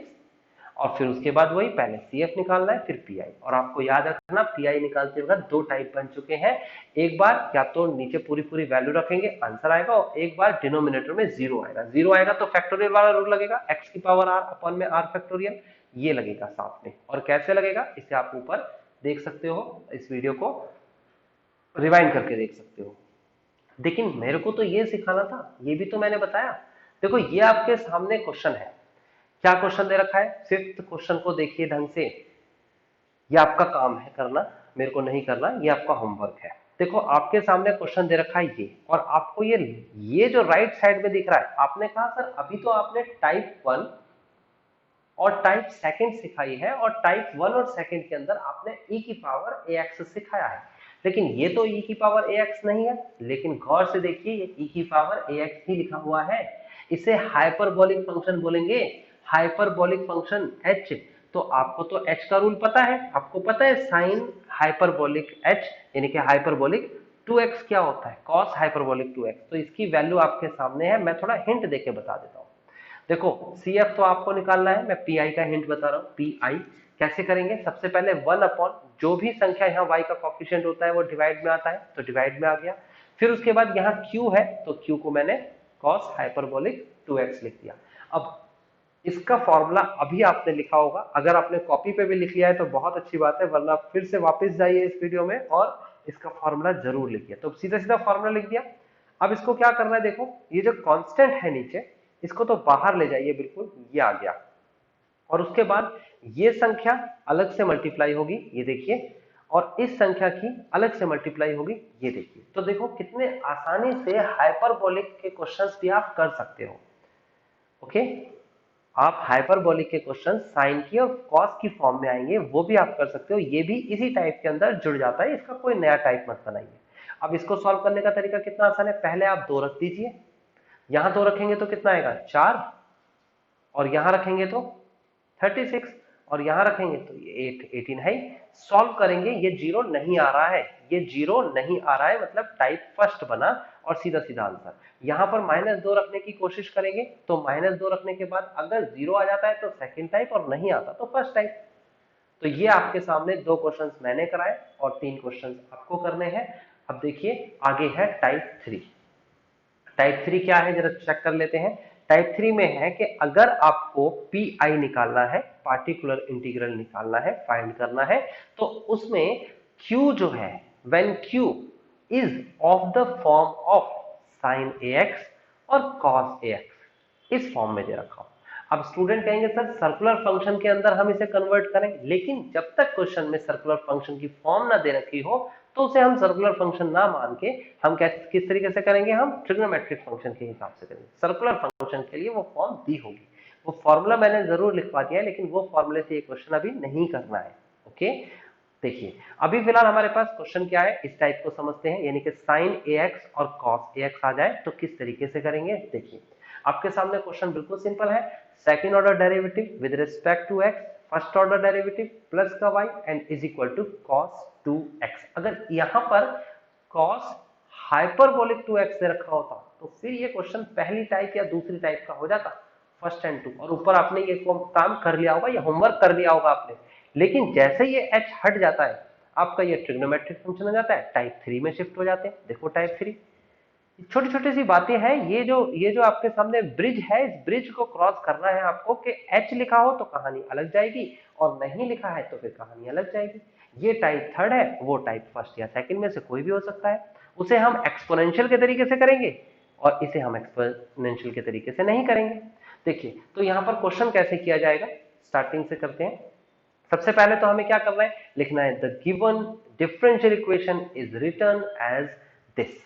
और फिर उसके बाद वही पहले CF निकालना है फिर PI। और आपको याद रखना PI निकालते वक्त दो टाइप बन चुके हैं, एक बार या तो नीचे पूरी पूरी वैल्यू रखेंगे आंसर आएगा और एक बार डिनोमिनेटर में 0 आएगा। 0 आएगा तो फैक्टोरियल वाला रूल लगेगा, x की पावर r अपॉन में r फैक्टोरियल, ये लगेगा साथ में। और कैसे लगेगा इसे आप ऊपर देख सकते हो, इस वीडियो को रिवाइंड करके देख सकते हो। लेकिन मेरे को तो ये सिखाना था, ये भी तो मैंने बताया। देखो ये आपके सामने क्वेश्चन है, क्या क्वेश्चन दे रखा है, फिफ्थ क्वेश्चन को देखिए ढंग से। ये आपका काम है करना, मेरे को नहीं करना, ये आपका होमवर्क है। देखो आपके सामने क्वेश्चन दे रखा है ये, और आपको ये जो राइट साइड में दिख रहा है, आपने कहा सर अभी तो आपने टाइप 1 और टाइप सेकंड सिखाई है और टाइप 1 और सेकंड के अंदर आपने e की पावर ax सिखाया है, लेकिन ये तो e की पावर ax नहीं है। लेकिन गौर से देखिए ये e की पावर ax ही लिखा हुआ है, इसे हाइपरबोलिक फंक्शन बोलेंगे, हाइपरबोलिक फंक्शन h। तो आपको तो h का रूल पता है, आपको पता है साइन हाइपरबोलिक h यानी कि हाइपरबोलिक 2x क्या होता है, कॉस हाइपरबोलिक 2x। तो इसकी वैल्यू आपके सामने है, मैं थोड़ा हिंट देके बता देता हूं। देखो CF तो आपको निकालना है, मैं PI का हिंट बता रहा हूं। PI कैसे करेंगे, सबसे पहले 1 अपॉन जो भी संख्या यहाँ y का कोफिशिएंट होता है वो डिवाइड में आता है, तो डिवाइड में आ गया। फिर उसके बाद यहाँ q है तो q को मैंने cos हाइपरबोलिक 2x लिख दिया। अब इसका फॉर्मूला अभी आपने लिखा होगा, अगर आपने कॉपी पे भी लिख लिया है तो बहुत अच्छी बात है, वरना फिर से वापस जाइए इस वीडियो में और इसका फॉर्मूला जरूर लिखिए। तो सीधा सीधा फॉर्मूला लिख दिया। अब इसको क्या करना है, देखो ये जो कांस्टेंट है नीचे, इसको तो बाहर ले जाइए, बिल्कुल ये आ गया। और उसके बाद ये संख्या अलग से मल्टीप्लाई होगी, ये देखिए, और इस संख्या की अलग से मल्टीप्लाई होगी, ये देखिए। तो देखो कितने आसानी से हाइपरबोलिक के क्वेश्चंस भी आप कर सकते हो। ओके, आप हाइपरबोलिक के क्वेश्चन साइन की और कॉस की फॉर्म में आएंगे, वो भी आप कर सकते हो। ये भी इसी टाइप के अंदर जुड़ जाता है, इसका कोई नया टाइप मत बनाइए। अब इसको सॉल्व करने का तरीका कितना आसान है, पहले आप 2 रख दीजिए, यहां 2 रखेंगे तो कितना आएगा 4, और यहां रखेंगे तो 36, और यहां रखेंगे तो ये 18 है। सॉल्व करेंगे, ये 0 नहीं आ रहा है, ये 0 नहीं आ रहा है, मतलब टाइप फर्स्ट बना और सीधा सीधा आंसर। यहां पर -2 रखने की कोशिश करेंगे तो -2 रखने के बाद अगर 0 आ जाता है तो सेकंड टाइप, और नहीं आता तो फर्स्ट टाइप। तो ये आपके सामने 2 क्वेश्चंस मैंने कराए और 3 क्वेश्चंस आपको करने हैं। अब देखिए आगे है टाइप 3। टाइप 3 क्या है जरा चेक कर लेते हैं। टाइप 3 में है कि अगर आपको PI निकालना है, पार्टिकुलर इंटीग्रल निकालना है, फाइंड करना है, तो उसमें Q जो है, when Q is of the form of sin AX और cos AX, इस फॉर्म में दे रखा हूं। अब स्टूडेंट कहेंगे सर सर्कुलर फंक्शन के अंदर हम इसे कन्वर्ट करें, लेकिन जब तक क्वेश्चन में सर्कुलर फंक्शन की फॉर्म ना दे रखी हो तो उसे हम सर्कुलर फंक्शन ना मान के हम किस तरीके से करेंगे, हम ट्रिग्नोमेट्रिक फंक्शन के हिसाब से करेंगे। सर्कुलर फंक्शन के लिए वो फॉर्म दी होगी, वो फॉर्मूला मैंने जरूर लिखवा दिया है, लेकिन वो फॉर्मूले से ये क्वेश्चन अभी नहीं करना है। ओके, देखिए अभी फिलहाल हमारे पास क्वेश्चन क्या है, इस टाइप को समझते हैं, यानी कि साइन AX और कॉस AX आ जाए तो किस तरीके से करेंगे। देखिए आपके सामने क्वेश्चन बिल्कुल सिंपल है, second order derivative with respect to x, first order derivative plus का y and is equal to cos 2x। अगर यहां पर cos हाइपरबोलिक 2x से रखा होता तो फिर ये क्वेश्चन पहली टाइप या दूसरी टाइप का हो जाता, फर्स्ट एंड 2, और ऊपर आपने ये काम कर लिया होगा, ये होमवर्क कर लिया होगा आपने। लेकिन जैसे ये h हट जाता है, आपका ये ट्रिग्नोमेट्रिक फंक्शन हो जाता है, टाइप 3 में शिफ्ट हो जाते हैं। देखो टाइप 3, छोटी छोटी सी बातें हैं, ये जो आपके सामने ब्रिज है, इस ब्रिज को क्रॉस करना है आपको कि एच लिखा हो तो कहानी अलग जाएगी और नहीं लिखा है तो फिर कहानी अलग जाएगी। ये टाइप थर्ड है, वो टाइप फर्स्ट या सेकंड में से कोई भी हो सकता है। उसे हम एक्सपोनेंशियल के तरीके से करेंगे और इसे हम एक्सपोनेंशियल के तरीके से नहीं करेंगे। देखिए तो यहां पर क्वेश्चन कैसे किया जाएगा, स्टार्टिंग से करते हैं। सबसे पहले तो हमें क्या करना है, लिखना है the given differential equation is written as this.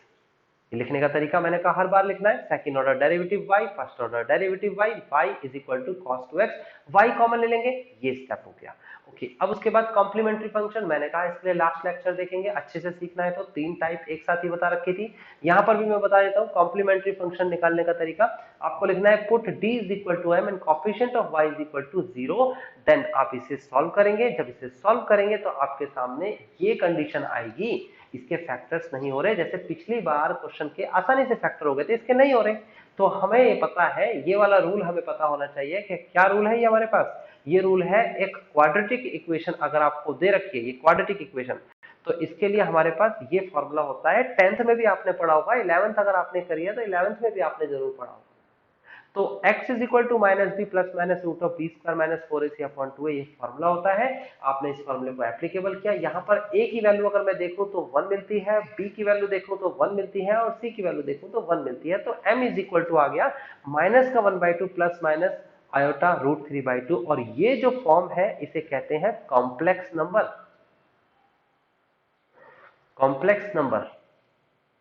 लिखने का तरीका मैंने कहा हर बार लिखना है, second order derivative y, first order derivative y is equal to cos 2x, y common ले लेंगे, ये स्टेप हो गया। ओके, अब उसके बाद कॉम्प्लीमेंट्री फंक्शन, मैंने कहा इसके लिए लास्ट लेक्चर देखेंगे, अच्छे से सीखना है तो तीन टाइप एक साथ ही बता रखी थी, यहां पर भी मैं बता देता हूं कॉम्प्लीमेंट्री फंक्शन निकालने का तरीका। आपको लिखना है put d is equal to m and coefficient of y is equal to 0, then आप इसे सॉल्व करेंगे। जब इसे सॉल्व करेंगे तो आपके सामने ये कंडीशन आएगी, इसके फैक्टर्स नहीं हो रहे, जैसे पिछली बार क्वेश्चन के आसानी से फैक्टर हो गए थे, इसके नहीं हो रहे। तो हमें ये पता है, ये वाला रूल हमें पता होना चाहिए कि क्या रूल है ये हमारे पास। ये रूल है, एक क्वाड्रेटिक इक्वेशन अगर आपको दे रखी है, ये क्वाड्रेटिक इक्वेशन, तो इसके लिए हमारे पास ये फॉर्मूला होता है। 10th में भी आपने पढ़ा होगा, 11th अगर आपने करी है तो 11th में भी आपने जरूर पढ़ा होगा। तो x is equal to minus B plus minus root of B square minus 4ac upon 2a, ये फॉर्मूला होता है। आपने इस फॉर्मूले को एप्लीकेबल किया, यहाँ पर a की वैल्यू अगर मैं देखूं तो 1 मिलती है, b की वैल्यू देखूं तो 1 मिलती है और c की वैल्यू देखूं तो 1 मिलती है। तो m इज इक्वल टू आ गया माइनस का 1/2 प्लस माइनस आयोटा रूट 3/2, और ये जो फॉर्म है इसे कहते हैं कॉम्प्लेक्स नंबर। कॉम्प्लेक्स नंबर,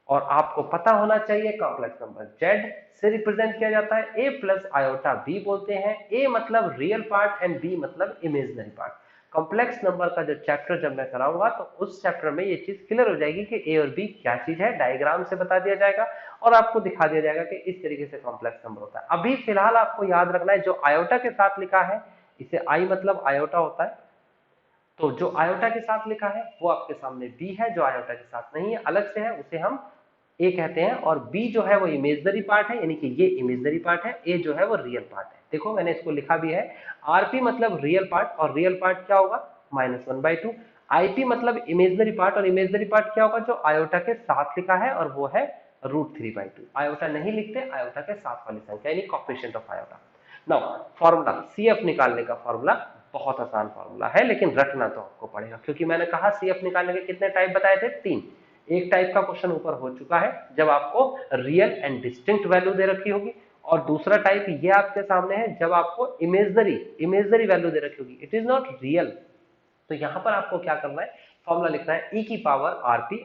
और आपको पता होना चाहिए कॉम्प्लेक्स नंबर z से रिप्रेजेंट किया जाता है, a प्लस आयोटा b बोलते हैं। a मतलब रियल पार्ट एंड b मतलब इमेजिनरी पार्ट। कॉम्प्लेक्स नंबर का जो चैप्टर जब मैं कराऊंगा तो उस चैप्टर में ये चीज क्लियर हो जाएगी कि a और b क्या चीज है, डायग्राम से बता दिया जाएगा और आपको दिखा दिया जाएगा कि इस तरीके से कॉम्प्लेक्स नंबर होता है। अभी फिलहाल आपको याद रखना है, जो आयोटा के साथ लिखा है इसे i मतलब आयोटा होता है, तो जो आयोटा के साथ लिखा है वो आपके सामने b है, जो आयोटा के साथ नहीं है अलग से है उसे हम a कहते हैं, और b जो है वो इमेजिनरी पार्ट है, यानी कि ये इमेजिनरी पार्ट है, a जो है वो रियल पार्ट है। देखो मैंने इसको लिखा भी है, rp मतलब रियल पार्ट, और रियल पार्ट क्या होगा -1/2, ip मतलब इमेजिनरी पार्ट, और इमेजिनरी पार्ट क्या होगा जो आयोटा के साथ लिखा है, और वो है √3/2। आयोटा नहीं लिखते, आयोटा के साथ वाली संख्या यानी coefficient of iota. Now formula CF निकालने का फॉर्मूला बहुत आसान फॉर्मूला है, लेकिन रखना तो आपको पड़ेगा, क्योंकि मैंने कहा CF निकालने के कितने टाइप बताए थे, 3। एक टाइप का क्वेश्चन ऊपर हो चुका है जब आपको रियल एंड डिस्टिंक्ट वैल्यू दे रखी होगी, और दूसरा टाइप ये आपके सामने है जब आपको इमेजिनरी वैल्यू दे रखी होगी, इट इज नॉट रियल। तो यहां पर आपको क्या करना है, फॉर्मूला लिखना है e की पावर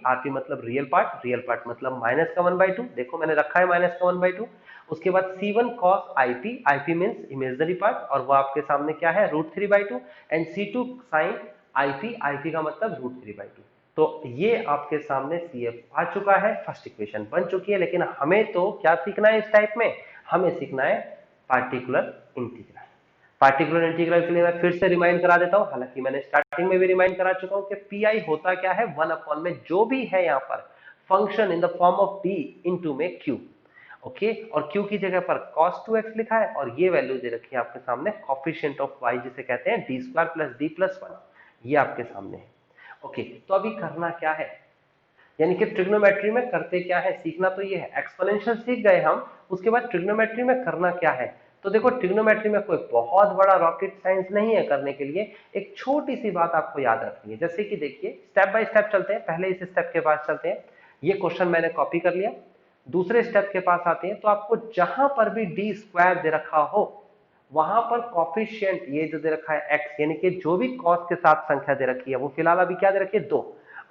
rp मतलब रियल पार्ट मतलब माइनस का 1/2, देखो मैंने रखा है माइनस का 1/2। उसके बाद c1 cos ip means imaginary part, और वो आपके सामने क्या है √3/2, एंड c2 sin ip का मतलब √3/2। तो ये आपके सामने CF आ चुका है, फर्स्ट इक्वेशन बन चुकी है। लेकिन हमें तो क्या सीखना है इस टाइप में, हमें सीखना है पार्टिकुलर इंटीग्रल। पार्टिकुलर इंटीग्रल के लिए मैं फिर से रिमाइंड करा देता हूं, हालांकि मैंने स्टार्टिंग में भी रिमाइंड करा चुका हूं कि पीआई होता क्या है, 1 में जो भी है यहाँ पर function in the form of D into में क्यू। ओके, और q की जगह पर cos 2x लिखा है, और ये वैल्यू दे रखी है आपके सामने कोफिशिएंट ऑफ y जिसे कहते हैं d² + d+1, ये आपके सामने है। ओके, तो अभी करना क्या है, यानी कि ट्रिग्नोमेट्री में करते क्या है, सीखना तो ये है। एक्सपोनेंशियल सीख गए हम, उसके बाद ट्रिग्नोमेट्री में करना क्या है। तो देखो ट्रिग्नोमेट्री में कोई बहुत बड़ा रॉकेट साइंस नहीं है करने के लिए, एक छोटी सी बात आपको याद रखनी है। जैसे कि देखिए स्टेप बाय स्टेप चलते हैं, पहले इस स्टेप के पास चलते हैं। ये क्वेश्चन मैंने कॉपी कर लिया, दूसरे स्टेप के पास आते हैं। तो आपको जहां पर भी d² दे रखा हो वहां पर कॉफिशिएंट ये जो दे रखा है x, यानी कि जो भी cos के साथ संख्या दे रखी है, वो फिलहाल अभी क्या दे रखी है 2,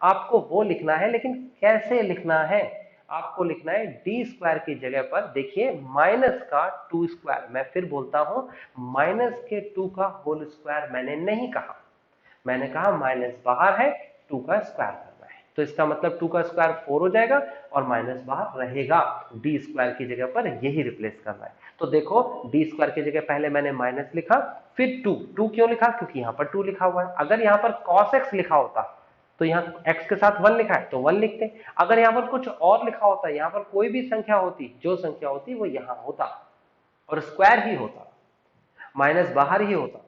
आपको वो लिखना है। लेकिन कैसे लिखना है, आपको लिखना है d² की जगह पर देखिए माइनस का 2², मैं फिर बोलता हूं माइनस के 2 का होल स्क्वायर मैंने नहीं कहा, मैंने कहा माइनस बाहर है 2 का स्क्वायर करना है, तो इसका मतलब 2 का स्क्वायर 4 हो जाएगा और माइनस बाहर रहेगा, d² की जगह पर यही रिप्लेस करना है। तो देखो d² की जगह पहले मैंने माइनस लिखा, फिर 2 क्यों लिखा, क्योंकि यहाँ पर 2 लिखा हुआ है। अगर यहाँ पर cos x लिखा होता तो यहाँ x के साथ 1 लिखा है तो 1 लिखते, अगर यहाँ पर कुछ और लिखा होता, यहाँ पर कोई भी संख्या होती, जो संख्या होती वो यहाँ होता और स्क्वायर ही होता, माइनस बाहर ही होता।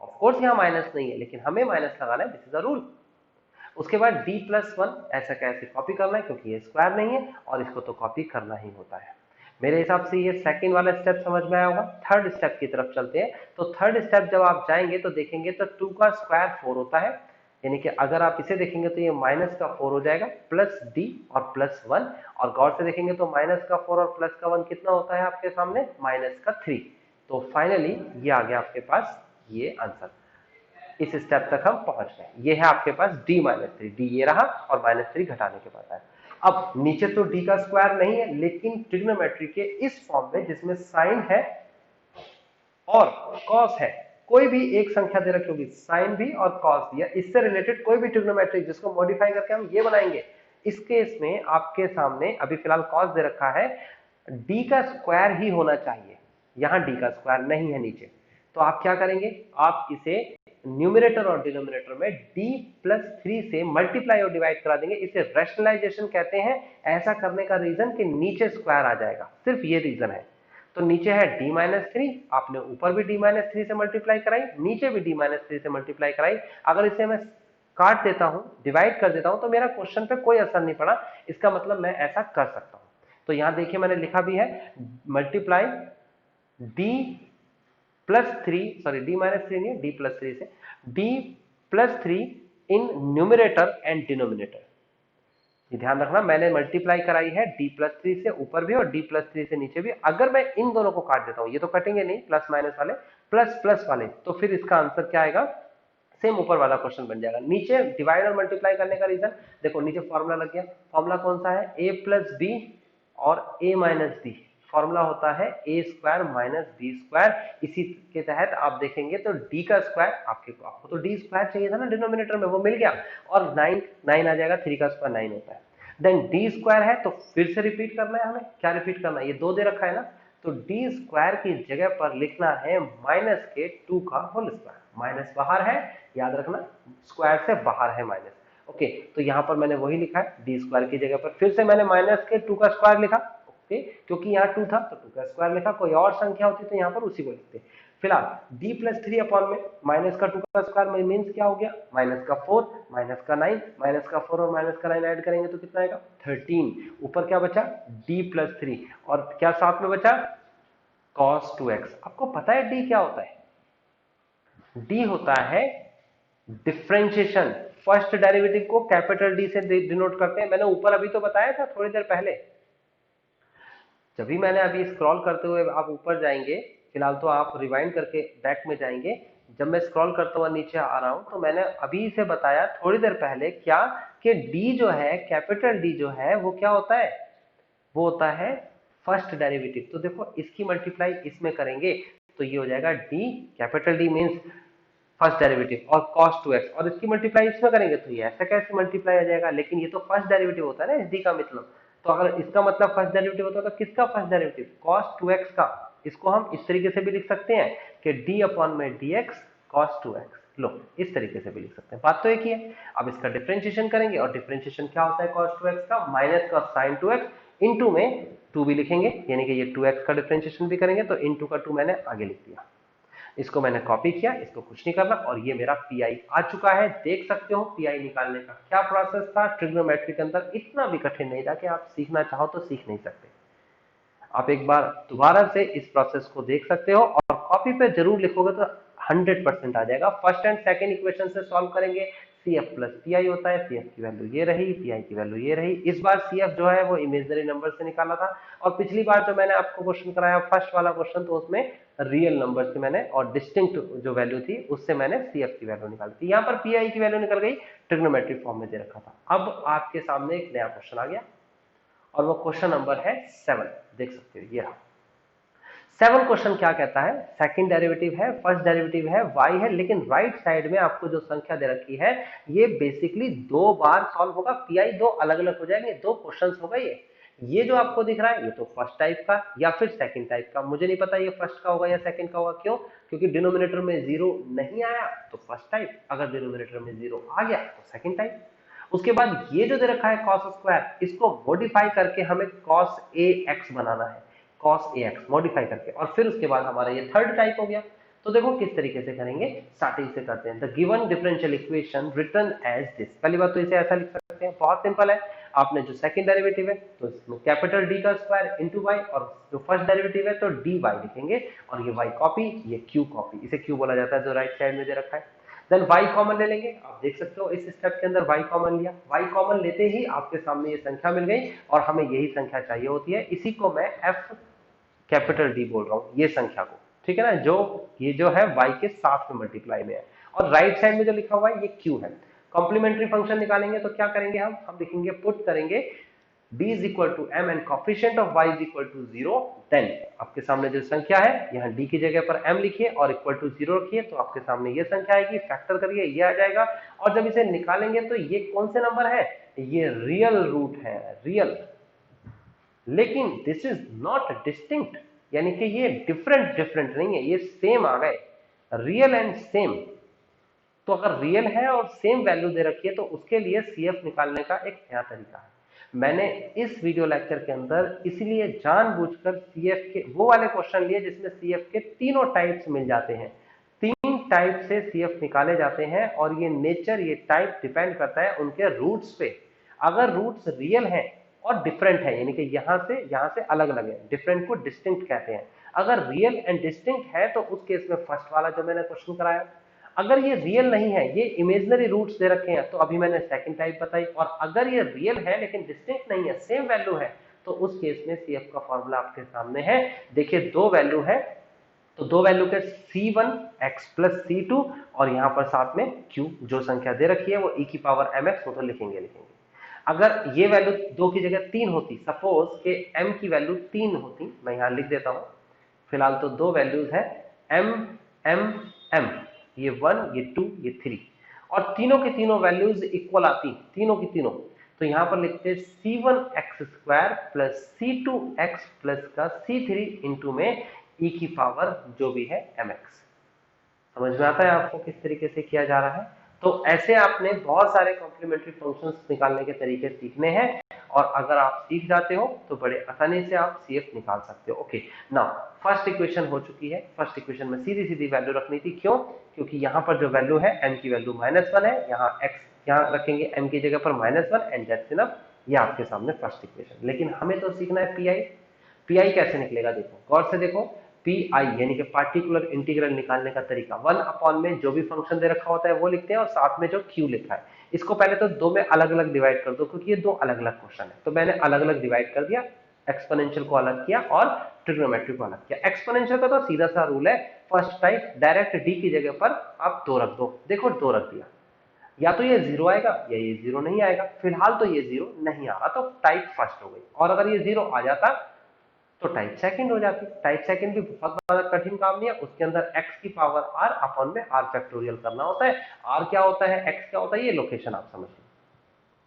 ऑफ कोर्स यहाँ माइनस नहीं है, लेकिन हमें माइनस लगाना है, दिस इज अ रूल। उसके बाद d+1 ऐसा कैसे कॉपी करना है, क्योंकि ये स्क्वायर नहीं है और इसको तो कॉपी करना ही होता है। मेरे हिसाब से ये सेकंड वाला स्टेप समझ में आया होगा। थर्ड स्टेप की तरफ चलते हैं। तो थर्ड स्टेप जब आप जाएंगे तो देखेंगे तो 2 का स्क्वायर 4 होता है, यानी कि अगर आप इसे देखेंगे तो ये माइनस का 4 हो जाएगा प्लस d और प्लस 1, और गौर से देखेंगे तो माइनस का 4 और प्लस का 1 कितना होता है आपके सामने, माइनस का 3। तो फाइनली ये आ गया आपके पास ये आंसर। इस स्टेप तक हम पहुंच गए। ये है आपके पास d-3, d ये रहा और -3 घटाने के बाद आया। अब नीचे तो d का स्क्वायर नहीं है, लेकिन ट्रिग्नोमेट्री के इस फॉर्म में जिसमें साइन है और कॉस है, कोई भी एक संख्या दे रखी होगी, साइन भी और कॉस भी, या इससे रिलेटेड कोई भी ट्रिग्नोमेट्री जिसको मॉडिफाई करके हम ये बनाएंगे, इस केस में आपके सामने अभी फिलहाल कॉस दे रखा है, d का स्क्वायर ही होना चाहिए, यहां d का स्क्वायर नहीं है नीचे। तो आप क्या करेंगे, आप इसे न्यूमरेटर और डिनोमिनेटर में d+3 से मल्टीप्लाई और डिवाइड करा देंगे। इसे रैशनलाइजेशन कहते हैं। ऐसा करने का रीजन कि नीचे स्क्वायर आ जाएगा, सिर्फ ये रीजन है। तो नीचे है d-3, आपने ऊपर भी d-3 से मल्टीप्लाई कराई, नीचे भी d-3 से मल्टीप्लाई कराई। अगर इसे मैं काट देता हूं, डिवाइड कर देता हूं, तो मेरा क्वेश्चन पे कोई असर नहीं पड़ा। इसका मतलब मैं ऐसा कर सकता हूं। तो यहां देखिए मैंने लिखा भी है मल्टीप्लाई d+3, सॉरी d-3 नहीं है, d+3 से d+3 in numerator and denominator. ध्यान रखना, मैंने मल्टीप्लाई कराई है d+3 से ऊपर भी और d+3 से नीचे भी। अगर मैं इन दोनों को काट देता हूं, ये तो कटेंगे नहीं, प्लस माइनस वाले, प्लस प्लस वाले, तो फिर इसका आंसर क्या आएगा, सेम ऊपर वाला क्वेश्चन बन जाएगा। नीचे डिवाइड और मल्टीप्लाई करने का रीजन देखो, नीचे फॉर्मूला लग गया। फॉर्मूला कौन सा है, a+b और a-b। फॉर्मूला होता है a² - b²। इसी के तहत आप देखेंगे तो d का स्क्वायर, आपको तो d स्क्वायर चाहिए था ना डिनोमिनेटर में, वो मिल गया, और 9 आ जाएगा, 3 का स्क्वायर 9 होता है। देन d स्क्वायर है, तो फिर से रिपीट करना है हमें। क्या रिपीट करना है, ये 2 दे रखा है ना, तो d स्क्वायर की जगह पर लिखना है -2 का होल स्क्वायर। माइनस बाहर है, याद रखना, स्क्वायर से बाहर है माइनस। ओके, तो यहां पर मैंने वही लिखा है, d स्क्वायर की जगह पर फिर से मैंने -2 का स्क्वायर लिखा। ओके, क्योंकि यहाँ 2 था तो 2 का स्क्वायर लिखा। कोई और संख्या होती तो यहाँ पर उसी को लिखते। फिलहाल d+3 अपॉन में माइनस का 2 का स्क्वायर मीन्स क्या हो गया, माइनस का 4, माइनस का 9, माइनस का 4 और माइनस का 9 ऐड करेंगे तो कितना आएगा, 13। ऊपर क्या बचा, d+3, और क्या साथ में बचा, cos 2x। आपको पता है d क्या होता है, d होता है डिफरेंशिएशन। फर्स्ट डेरिवेटिव को कैपिटल D से डिनोट करते हैं। मैंने ऊपर अभी तो बताया था थोड़ी देर पहले, जब भी मैंने अभी स्क्रॉल करते हुए आप ऊपर जाएंगे, फिलहाल तो आप रिवाइंड करके बैक में जाएंगे। जब मैं स्क्रॉल करता हुआ नीचे आ रहा हूं तो मैंने अभी से बताया थोड़ी देर पहले क्या, कि d जो है, कैपिटल D जो है, वो क्या होता है, वो होता है फर्स्ट डेरिवेटिव। तो देखो इसकी मल्टीप्लाई इसमें करेंगे तो ये हो जाएगा d, capital D means first derivative, और cos 2x, और इसकी मल्टीप्लाई इसमें करेंगे तो ये ऐसा कैसे मल्टीप्लाई आ जाएगा, लेकिन ये तो फर्स्ट डेरिवेटिव होता है ना इस d का मतलब। तो अगर इसका मतलब फर्स्ट डेरिवेटिव होता है तो किसका फर्स्ट डेरिवेटिव, cos 2x का। इसको हम इस तरीके से भी लिख सकते हैं कि d अपॉन में dx cos 2x। लो, इस तरीके से भी लिख सकते हैं, बात तो एक ही है। अब इसका डिफरेंशिएशन करेंगे, और डिफरेंशिएशन क्या होता है cos 2x का, माइनस का sin 2x, इंटू में 2 भी लिखेंगे, यानी कि ये 2x का डिफरेंशिएशन भी करेंगे, तो इंटू का 2 मैंने आगे लिख दिया। इसको मैंने कॉपी किया, इसको कुछ नहीं करना, और ये मेरा पीआई आ चुका है। देख सकते हो पीआई निकालने का क्या प्रोसेस था। ट्रिग्नोमेट्री के अंदर इतना भी कठिन नहीं था कि आप सीखना चाहो तो सीख नहीं सकते। आप एक बार दोबारा से इस प्रोसेस को देख सकते हो, और कॉपी पे जरूर लिखोगे तो 100% आ जाएगा। फर्स्ट एंड सेकंड इक्वेशन से सॉल्व करेंगे। CF प्लस पीआई होता है, CF की वैल्यू ये रही, पीआई की वैल्यू ये रही। इस बार CF जो है वो इमेजिनरी नंबर से निकाला था, और पिछली बार जो मैंने आपको क्वेश्चन कराया फर्स्ट वाला क्वेश्चन, तो उसमें रियल नंबर से मैंने, और डिस्टिंक्ट जो वैल्यू थी उससे मैंने CF की वैल्यू निकाली थी। यहाँ पर पीआई की वैल्यू निकल गई, ट्रिग्नोमेट्रिक फॉर्म में दे रखा था। अब आपके सामने एक नया क्वेश्चन आ गया, और वो क्वेश्चन नंबर है 7। देख सकते हो ये रहा 7 क्वेश्चन। क्या कहता है, सेकंड डेरिवेटिव है, फर्स्ट डेरिवेटिव है, y है, लेकिन राइट साइड में आपको जो संख्या दे रखी है ये बेसिकली 2 बार सॉल्व होगा। पीआई 2 अलग अलग हो जाएंगे, 2 क्वेश्चंस होगा। ये जो आपको दिख रहा है ये तो फर्स्ट टाइप का या फिर सेकंड टाइप का, मुझे नहीं पता ये फर्स्ट का होगा या सेकंड का होगा। क्यों, क्योंकि डिनोमिनेटर में 0 नहीं आया तो फर्स्ट टाइप, अगर डिनोमिनेटर में 0 आ गया तो सेकंड टाइप। उसके बाद ये जो दे रखा है cos स्क्वायर, इसको मॉडिफाई करके हमें cos ax बनाना है, cos ax मॉडिफाई करके, और फिर उसके बाद हमारा ये थर्ड टाइप हो गया। तो देखो किस तरीके से करेंगे, स्टार्टिंग से करते हैं। The given differential equation written as this. पहली बात तो इसे ऐसा लिख सकते हैं, बहुत सिंपल है। आपने जो सेकंड डेरिवेटिव है तो इसमें कैपिटल डी का स्क्वायर इंटू वाई, और जो फर्स्ट डेरिवेटिव है तो डी वाई लिखेंगे, और ये वाई कॉपी, ये क्यू कॉपी, इसे क्यू बोला जाता है जो राइट साइड में दे रखा है। देन y कॉमन ले लेंगे, आप देख सकते हो इस स्टेप के अंदर y कॉमन लिया, y कॉमन लेते ही आपके सामने ये संख्या मिल गई, और हमें यही संख्या चाहिए होती है, इसी को मैं f कैपिटल D बोल रहा हूँ, ये संख्या को, ठीक है ना, जो ये जो है y के साथ में मल्टीप्लाई में है, और राइट साइड में जो लिखा हुआ है ये q है। कॉम्प्लीमेंट्री फंक्शन निकालेंगे तो क्या करेंगे, हम लिखेंगे, पुट करेंगे d is equal to m and coefficient of y is equal to 0, then आपके सामने जो संख्या है यहाँ d की जगह पर m लिखिए और इक्वल टू 0 रखिए, तो आपके सामने ये संख्या आएगी, फैक्टर करिए, ये आ जाएगा। और जब इसे निकालेंगे तो ये कौन से नंबर है, ये रियल रूट है, रियल, लेकिन दिस इज नॉट डिस्टिंक्ट, यानी कि ये डिफरेंट नहीं है, ये सेम आ गए, रियल एंड सेम। तो अगर रियल है और सेम वैल्यू दे रखी है तो उसके लिए CF निकालने का एक नया तरीका है। मैंने इस वीडियो लेक्चर के अंदर इसलिए जानबूझकर CF के वो वाले क्वेश्चन लिए जिसमें CF के तीनों टाइप्स मिल जाते हैं, 3 टाइप से CF निकाले जाते हैं, और ये नेचर, ये टाइप डिपेंड करता है उनके रूट्स पे। अगर रूट्स रियल हैं और डिफरेंट है, यानी कि यहाँ से अलग अलग है, डिफरेंट को डिस्टिंक्ट कहते हैं। अगर रियल एंड डिस्टिंक्ट है तो उस केस में फर्स्ट वाला जो मैंने क्वेश्चन कराया। अगर ये रियल नहीं है, ये इमेजिनरी रूट्स दे रखे हैं, तो अभी मैंने सेकंड टाइप बताई। और अगर ये रियल है लेकिन डिस्टिंक्ट नहीं है, सेम वैल्यू है, तो उस केस में CF का फॉर्मूला आपके सामने है। देखिए दो वैल्यू है, तो दो वैल्यू के C1 x प्लस C2, और यहाँ पर साथ में Q, जो संख्या दे रखी है वो e की पावर mx, वो तो लिखेंगे। अगर ये वैल्यू 2 की जगह 3 होती, सपोज के m की वैल्यू 3 होती, मैं यहाँ लिख देता हूँ, फिलहाल तो दो वैल्यूज है m m m, ये 1, ये 2, ये 3, और तीनों की तीनों वैल्यूज इक्वल आती, तीनों की तीनों, तो यहाँ पर लिखते हैं C1x² प्लस C2x प्लस का C3 इंटू में e की पावर जो भी है mx। समझ में आता है आपको किस तरीके से किया जा रहा है? तो ऐसे आपने बहुत सारे कॉम्प्लीमेंट्री फंक्शंस निकालने के तरीके सीखने हैं, और अगर आप सीख जाते हो तो बड़े आसानी से आप CF निकाल सकते हो। ओके, नाउ फर्स्ट इक्वेशन हो चुकी है। फर्स्ट इक्वेशन में सीधी सीधी वैल्यू रखनी थी, क्यों? क्योंकि यहाँ पर जो वैल्यू है m की वैल्यू -1 है, यहाँ x यहाँ रखेंगे m की जगह पर -1, एंड दैट्स इनफ। ये आपके सामने फर्स्ट इक्वेशन। लेकिन हमें तो सीखना है PI कैसे निकलेगा। देखो गौर से देखो, PI यानी कि पार्टिकुलर इंटीग्रल निकालने का तरीका, 1 में जो भी फंक्शन दे रखा होता है वो लिखते हैं, और साथ में जो Q लिखा है, इसको पहले तो दो में अलग अलग डिवाइड कर दो, क्योंकि ये दो अलग अलग क्वेश्चन है। तो मैंने अलग अलग डिवाइड कर दिया, एक्सपोनेंशियल को अलग किया और ट्रिग्नोमेट्री को अलग किया। एक्सपोनेंशियल का तो सीधा सा रूल है, फर्स्ट टाइप डायरेक्ट D की जगह पर आप 2 रख दो। देखो 2 रख दिया, या तो ये 0 आएगा या ये 0 नहीं आएगा। फिलहाल तो ये 0 नहीं आ रहा, तो टाइप फर्स्ट हो गई, और अगर ये 0 आ जाता तो टाइप सेकंड हो जाती। टाइप सेकंड भी बहुत बड़ा कठिन काम नहीं है, उसके अंदर x की पावर r अपॉन में r फैक्टोरियल करना होता है। r क्या होता है, x क्या होता है, ये लोकेशन आप समझ लो।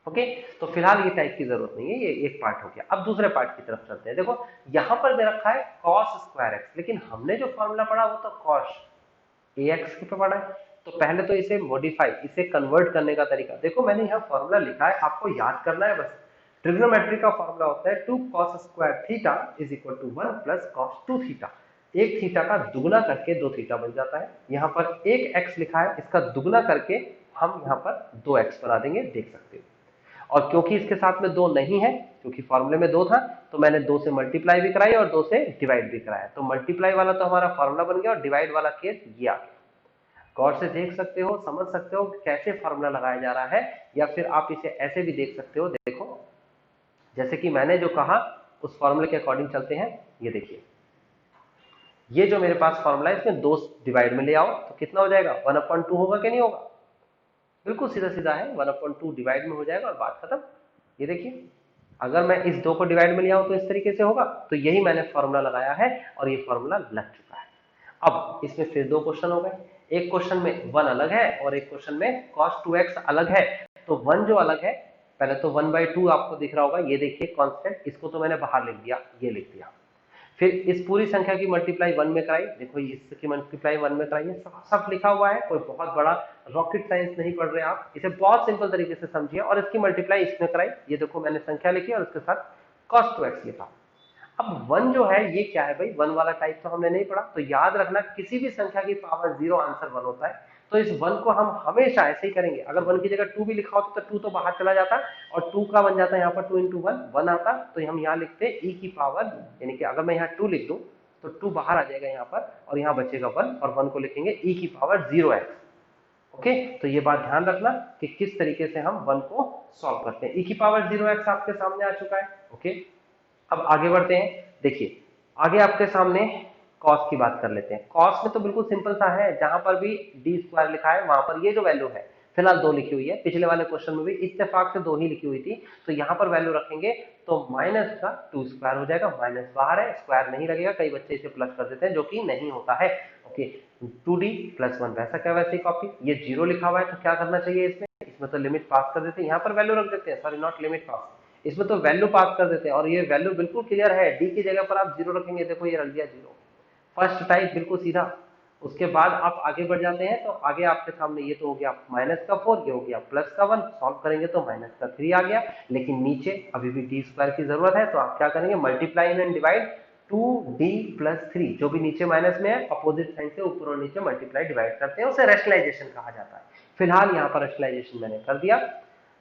ओके, तो फिलहाल ये टाइप की जरूरत नहीं है, ये एक पार्ट हो गया। अब दूसरे पार्ट की तरफ चलते हैं। देखो यहां पर दे रखा है cos²x, लेकिन हमने जो फॉर्मूला पढ़ा वो तो cos ax पे पढ़ा है। तो पहले तो इसे मॉडिफाई, इसे कन्वर्ट करने का तरीका देखो, मैंने यहाँ फॉर्मूला लिखा है, आपको याद करना है बस। ट्रिग्नोमेट्री का फॉर्मूला होता है 2 cos² theta is equal to 1 plus cos 2 theta. एक थीटा का दुगना करके 2 थीटा बन जाता है। यहाँ पर एक x लिखा है, इसका दुगना करके हम यहाँ पर 2x बना देंगे, देख सकते हो। और क्योंकि इसके साथ में 2 नहीं है, क्योंकि फॉर्मूले में 2 था, तो मैंने 2 से मल्टीप्लाई भी कराई और 2 से डिवाइड भी कराया। तो मल्टीप्लाई वाला तो हमारा फॉर्मूला बन गया, और डिवाइड वाला केस ये आ गया। गौर से देख सकते हो, समझ सकते हो कैसे फॉर्मूला लगाया जा रहा है, या फिर आप इसे ऐसे भी देख सकते हो। देखो जैसे कि मैंने जो कहा उस फॉर्मूले के अकॉर्डिंग चलते हैं। ये देखिए, ये जो मेरे पास फॉर्मूला है इसमें 2 डिवाइड में ले आओ तो कितना हो जाएगा, 1/2 होगा कि नहीं होगा? बिल्कुल सीधा सीधा है, 1/2 डिवाइड में हो जाएगा और बात खत्म। ये देखिए, अगर मैं इस 2 को डिवाइड में ले आऊं तो इस तरीके से होगा। तो यही मैंने फॉर्मूला लगाया है और ये फॉर्मूला लग चुका है। अब इसमें फिर 2 क्वेश्चन हो गए, एक क्वेश्चन में 1 अलग है और एक क्वेश्चन में cos 2x अलग है। तो 1 जो अलग है, पहले तो 1/2 आपको दिख रहा होगा, ये देखिए कांस्टेंट, इसको तो मैंने बाहर लिख दिया, ये लिख दिया। फिर इस पूरी संख्या की मल्टीप्लाई 1 में कराई, देखो इसकी मल्टीप्लाई 1 में कराई है, सब लिखा हुआ है, कोई बहुत बड़ा रॉकेट साइंस नहीं पढ़ रहे आप, इसे बहुत सिंपल तरीके से समझिए। और इसकी मल्टीप्लाई इसमें कराई, ये देखो मैंने संख्या लिखी और उसके साथ cos 2x लिखा। अब 1 जो है ये क्या है भाई, 1 वाला टाइप तो हमने नहीं पढ़ा, तो याद रखना किसी भी संख्या की पावर 0 आंसर 1 होता है। तो इस 1 को हम हमेशा ऐसे ही करेंगे, अगर 1 की जगह 2 भी लिखा होता तो 2 तो बाहर चला जाता और 2 का बन जाता है यहाँ पर 2 इंटू 1 आता, तो हम यहाँ लिखते e की पावर, यानी कि अगर मैं यहाँ 2 लिख दूं तो 2 बाहर आ जाएगा यहाँ पर और यहाँ बचेगा 1 और 1 को लिखेंगे e की पावर 0x। ओके, तो ये बात ध्यान रखना कि किस तरीके से हम 1 को सॉल्व करते हैं। e की पावर 0x आपके सामने आ चुका है। ओके, अब आगे बढ़ते हैं। देखिए आगे आपके सामने कॉस की बात कर लेते हैं। कॉस में तो बिल्कुल सिंपल सा है, जहां पर भी डी स्क्वायर लिखा है वहां पर ये जो वैल्यू है फिलहाल 2 लिखी हुई है, पिछले वाले क्वेश्चन में भी इत्तेफाक से 2 ही लिखी हुई थी, तो यहाँ पर वैल्यू रखेंगे तो माइनस का 2 स्क्वायर हो जाएगा, माइनस बाहर है स्क्वायर नहीं लगेगा, कई बच्चे इसे प्लस कर देते हैं जो कि नहीं होता है। ओके, 2d + 1 वैसा क्या वैसे ही कॉपी, ये 0 लिखा हुआ है तो क्या करना चाहिए इसमें तो लिमिट पास कर देते हैं, यहाँ पर वैल्यू रख देते हैं, सॉरी नॉट लिमिट पास, इसमें तो वैल्यू पास कर देते हैं और ये वैल्यू बिल्कुल क्लियर है, डी की जगह पर आप 0 रखेंगे, देखो ये रख दिया 0, फर्स्ट टाइप बिल्कुल सीधा। उसके बाद आप आगे बढ़ जाते हैं तो आगे आपके सामने ये तो हो गया माइनस का 4, ये हो गया प्लस का 1, सॉल्व करेंगे तो माइनस का 3 आ गया, लेकिन नीचे अभी भी डी स्क्वायर की जरूरत है, तो आप क्या करेंगे मल्टीप्लाई एंड डिवाइड 2d + 3, जो भी नीचे माइनस में है अपोजिट साइन से ऊपर और नीचे मल्टीप्लाई डिवाइड करते हैं, उसे रैशनलाइजेशन कहा जाता है। फिलहाल यहाँ पर रैशनलाइजेशन मैंने कर दिया।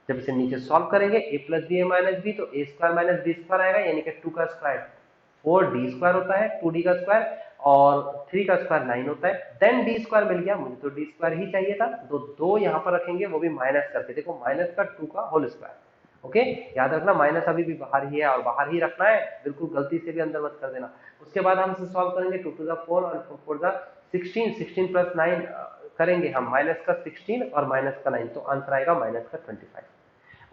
जब इसे नीचे सॉल्व करेंगे a + b - b, तो a² - b² आएगा, यानी कि 2 का स्क्वायर 4d² होता है, 2d का स्क्वायर, और 3 का स्क्वायर 9 होता है, देन d² मिल गया, मुझे तो d² ही चाहिए था, तो 2 यहाँ पर रखेंगे वो भी माइनस करके, देखो माइनस का 2 का होल स्क्वायर। ओके, याद रखना माइनस अभी भी बाहर ही है और बाहर ही रखना है, बिल्कुल गलती से भी अंदर मत कर देना। उसके बाद हम इसे सॉल्व करेंगे, 2 to the 4 और 4 to the 16, 16 + 9 करेंगे हम, माइनस का 16 और माइनस का 9, तो आंसर आएगा माइनस का 25।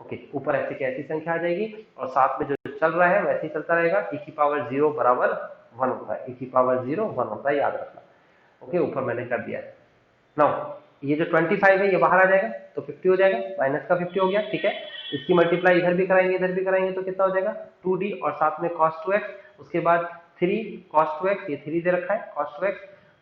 ओके, ऊपर ऐसी की ऐसी संख्या आ जाएगी और साथ में जो चल रहा है वैसे ही चलता रहेगा, e की पावर 0 बराबर 1 होता है, e की पावर 0 1 होता है, याद रखना। ओके, ऊपर मैंने कर दिया है। नाउ ये जो 25 है ये बाहर आ जाएगा तो 50 हो जाएगा, माइनस का 50 हो गया, ठीक है। इसकी मल्टीप्लाई इधर भी कराएंगे इधर भी कराएंगे तो कितना हो जाएगा 2d और साथ में cos 2x, उसके बाद 3 cos 2x, ये 3 दे रखा है cos 2x,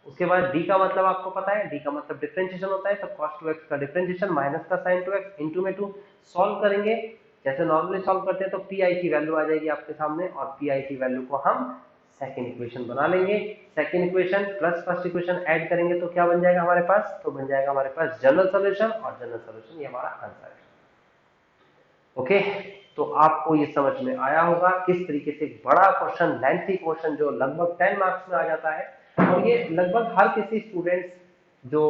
उसके बाद d का मतलब आपको पता है, d का मतलब डिफरेंशिएशन होता है, तो cos 2x का डिफरेंशिएशन माइनस का sin 2x इनटू में 2, सॉल्व करेंगे जैसे नॉर्मली सॉल्व करते हैं तो pi की वैल्यू आ जाएगी आपके सामने और pi की वैल्यू को हम सेकेंड इक्वेशन बना लेंगे। Second equation plus first equation add करेंगे तो क्या बन जाएगा हमारे पास, तो बन जाएगा हमारे पास जनरल सॉल्यूशन, और जनरल सॉल्यूशन ये हमारा आंसर है। ओके, तो आपको ये समझ में आया होगा किस तरीके से बड़ा क्वेश्चन, लेंथी क्वेश्चन जो लगभग 10 मार्क्स में आ जाता है, और ये लगभग हर किसी स्टूडेंट्स जो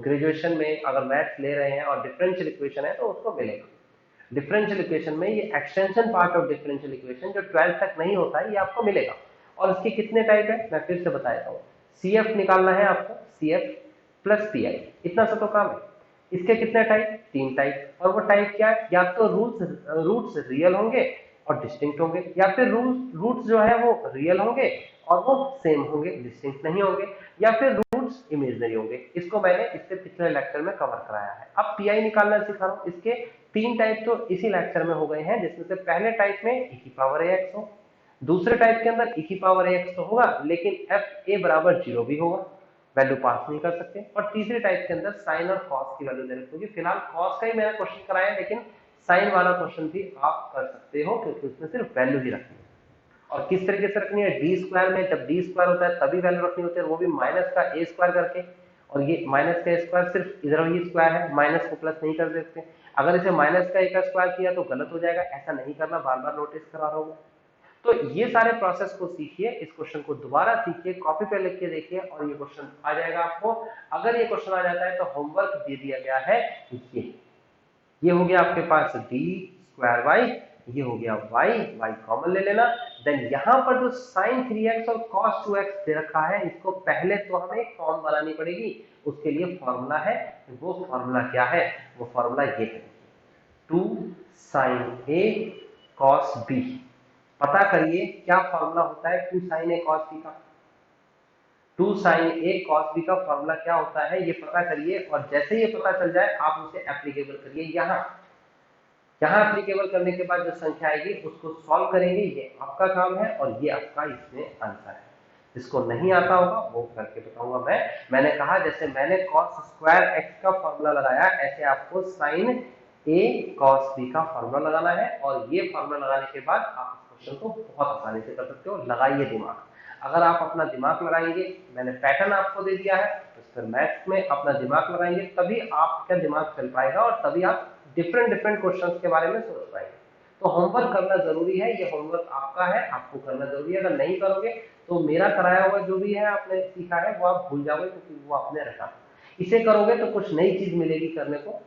ग्रेजुएशन में अगर मैथ्स ले रहे हैं और डिफरेंशियल इक्वेशन है तो उसको मिलेगा। डिफरेंशियल इक्वेशन में ये extension part of differential equation जो 12th तक नहीं होता है ये आपको मिलेगा। और इसके कितने टाइप है मैं फिर से बता देता हूँ, CF निकालना है आपको, CF प्लस PI, इतना सा तो काम है। इसके कितने टाइप, 3 टाइप, और वो टाइप क्या है, या तो रूट्स रियल होंगे और डिस्टिंक्ट होंगे, या फिर रूट्स जो है वो रियल होंगे और वो सेम होंगे, डिस्टिंक्ट नहीं होंगे, या फिर रूट्स इमेजिनरी होंगे। इसको मैंने इससे पिछले लेक्चर में कवर कराया है। अब PI निकालना सिखा रहा हूँ। इसके 3 टाइप तो इसी लेक्चर में हो गए हैं, जिसमें से पहले टाइप में e की पावर ax हो, दूसरे टाइप के अंदर e की पावर ax तो होगा लेकिन fa बराबर 0 भी होगा, वैल्यू पास नहीं कर सकते, और तीसरे टाइप के अंदर साइन और कॉस की वैल्यू दे रखी होगी। फिलहाल कॉस का ही मैंने क्वेश्चन कराया, लेकिन साइन वाला क्वेश्चन भी आप कर सकते हो क्योंकि उसमें सिर्फ वैल्यू ही रखनी है। और किस तरीके से रखनी है, डी स्क्वायर में जब डी स्क्वायर होता है तभी वैल्यू रखनी होती है, वो भी माइनस का ए स्क्वायर करके, और ये माइनस का ए स्क्वायर सिर्फ इधर ही स्क्वायर है, माइनस को प्लस नहीं कर देते। अगर इसे माइनस का ए का स्क्वायर किया तो गलत हो जाएगा, ऐसा नहीं करना, बार बार नोटिस करा रहा हूँ। तो ये सारे प्रोसेस को सीखिए, इस क्वेश्चन को दोबारा सीखिए, कॉपी पे लिख के देखिए और ये क्वेश्चन आ जाएगा आपको। अगर ये क्वेश्चन आ जाता है तो होमवर्क दे दिया गया है, ये हो गया आपके पास d² y, ये हो गया y कॉमन ले लेना, देन यहाँ पर जो sin 3x और cos 2x दे रखा है इसको पहले तो हमें फॉर्म बनानी पड़ेगी, उसके लिए फॉर्मूला है, वो फॉर्मूला क्या है, वो फॉर्मूला ये है 2 sin a cos b। पता करिए क्या फॉर्मूला होता है 2 sin a cos b का, 2 sin a cos b का फॉर्मूला क्या होता है ये पता करिए, और जैसे ये पता चल जाए आप उसे एप्लीकेबल करिए। यहाँ एप्लीकेबल करने के बाद जो संख्या आएगी उसको सॉल्व करेंगे, ये आपका काम है और ये आपका इसमें आंसर है। जिसको नहीं आता होगा वो करके बताऊंगा मैंने कहा जैसे मैंने cos² x का फॉर्मूला लगाया, ऐसे आपको sin a cos b का फॉर्मूला लगाना है, और ये फॉर्मूला लगाने के बाद आप क्वेश्चन को बहुत आसानी से कर सकते हो। लगाइए दिमाग, अगर आप अपना दिमाग लगाएंगे, मैंने पैटर्न आपको दे दिया है, तो फिर मैथ्स में अपना दिमाग लगाएंगे, तभी आपका दिमाग चल पाएगा और तभी आप डिफरेंट डिफरेंट क्वेश्चंस के बारे में सोच पाएंगे। तो होमवर्क करना जरूरी है, ये होमवर्क आपका है, आपको करना जरूरी है। अगर नहीं करोगे तो मेरा कराया हुआ जो भी है आपने सीखा है वो आप भूल जाओगे, क्योंकि वो आपने रखा। इसे करोगे तो कुछ नई चीज मिलेगी करने को,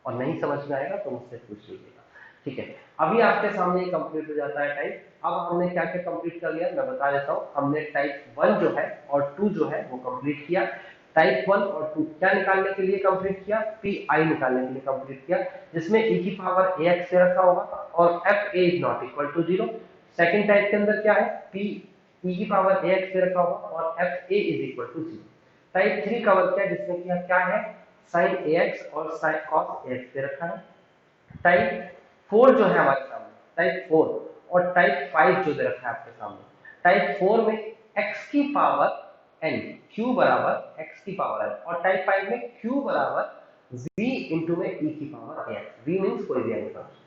और नहीं समझ में आएगा तो मुझसे पूछ लीजिएगा, ठीक है। अभी आपके सामने कंप्लीट हो जाता है टाइप। अब हमने क्या क्या कंप्लीट कर लिया मैं बता देता हूँ। हमने टाइप 1 जो है और 2 जो है वो कंप्लीट किया। टाइप 1 और 2 क्या निकालने के लिए कंप्लीट किया? पी आई निकालने के लिए कंप्लीट किया, जिसमें e की पावर ax से रखा होगा और F A is not equal to 0। Second type के अंदर क्या है? पी e की पावर ax से रखा होगा और F A is equal to 0। Type 3 cover किया, जिसमें क्या है? साइन ax और साइन कॉस ax से रखा है। टाइप 4 जो है हमारे सामने, टाइप 4 और टाइप 5 जो दे रखा है आपके सामने। टाइप 4 में x की पावर n, q बराबर x की पावर n, और टाइप 5 में q बराबर v इंटू में e की पावर x। v मीन्स कोई भी एनी फंक्शन।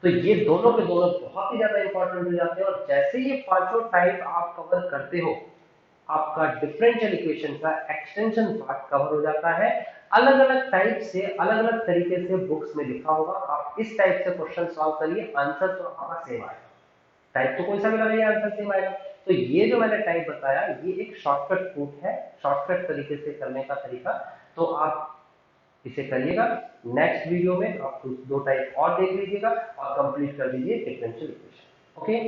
तो ये दोनों के दोनों बहुत ही ज्यादा इंपॉर्टेंट हो जाते हैं, और जैसे ये पांचों टाइप आप कवर करते हो, आपका डिफरेंशियल इक्वेशन का एक्सटेंशन पार्ट कवर हो जाता है। अलग अलग टाइप से अलग अलग तरीके से बुक्स में लिखा होगा, आप इस टाइप से क्वेश्चन सॉल्व करिए, आंसर तो आपका सेम आएगा। टाइप तो कोई सा भी लगाइए, आंसर सेम आएगा। तो ये जो मैंने टाइप बताया ये एक शॉर्टकट कूट है, शॉर्टकट तरीके से करने का तरीका। तो आप इसे करिएगा। नेक्स्ट वीडियो में आप दो टाइप और देख लीजिएगा और कंप्लीट कर दीजिए डिफरेंशियल इक्वेशन। ओके।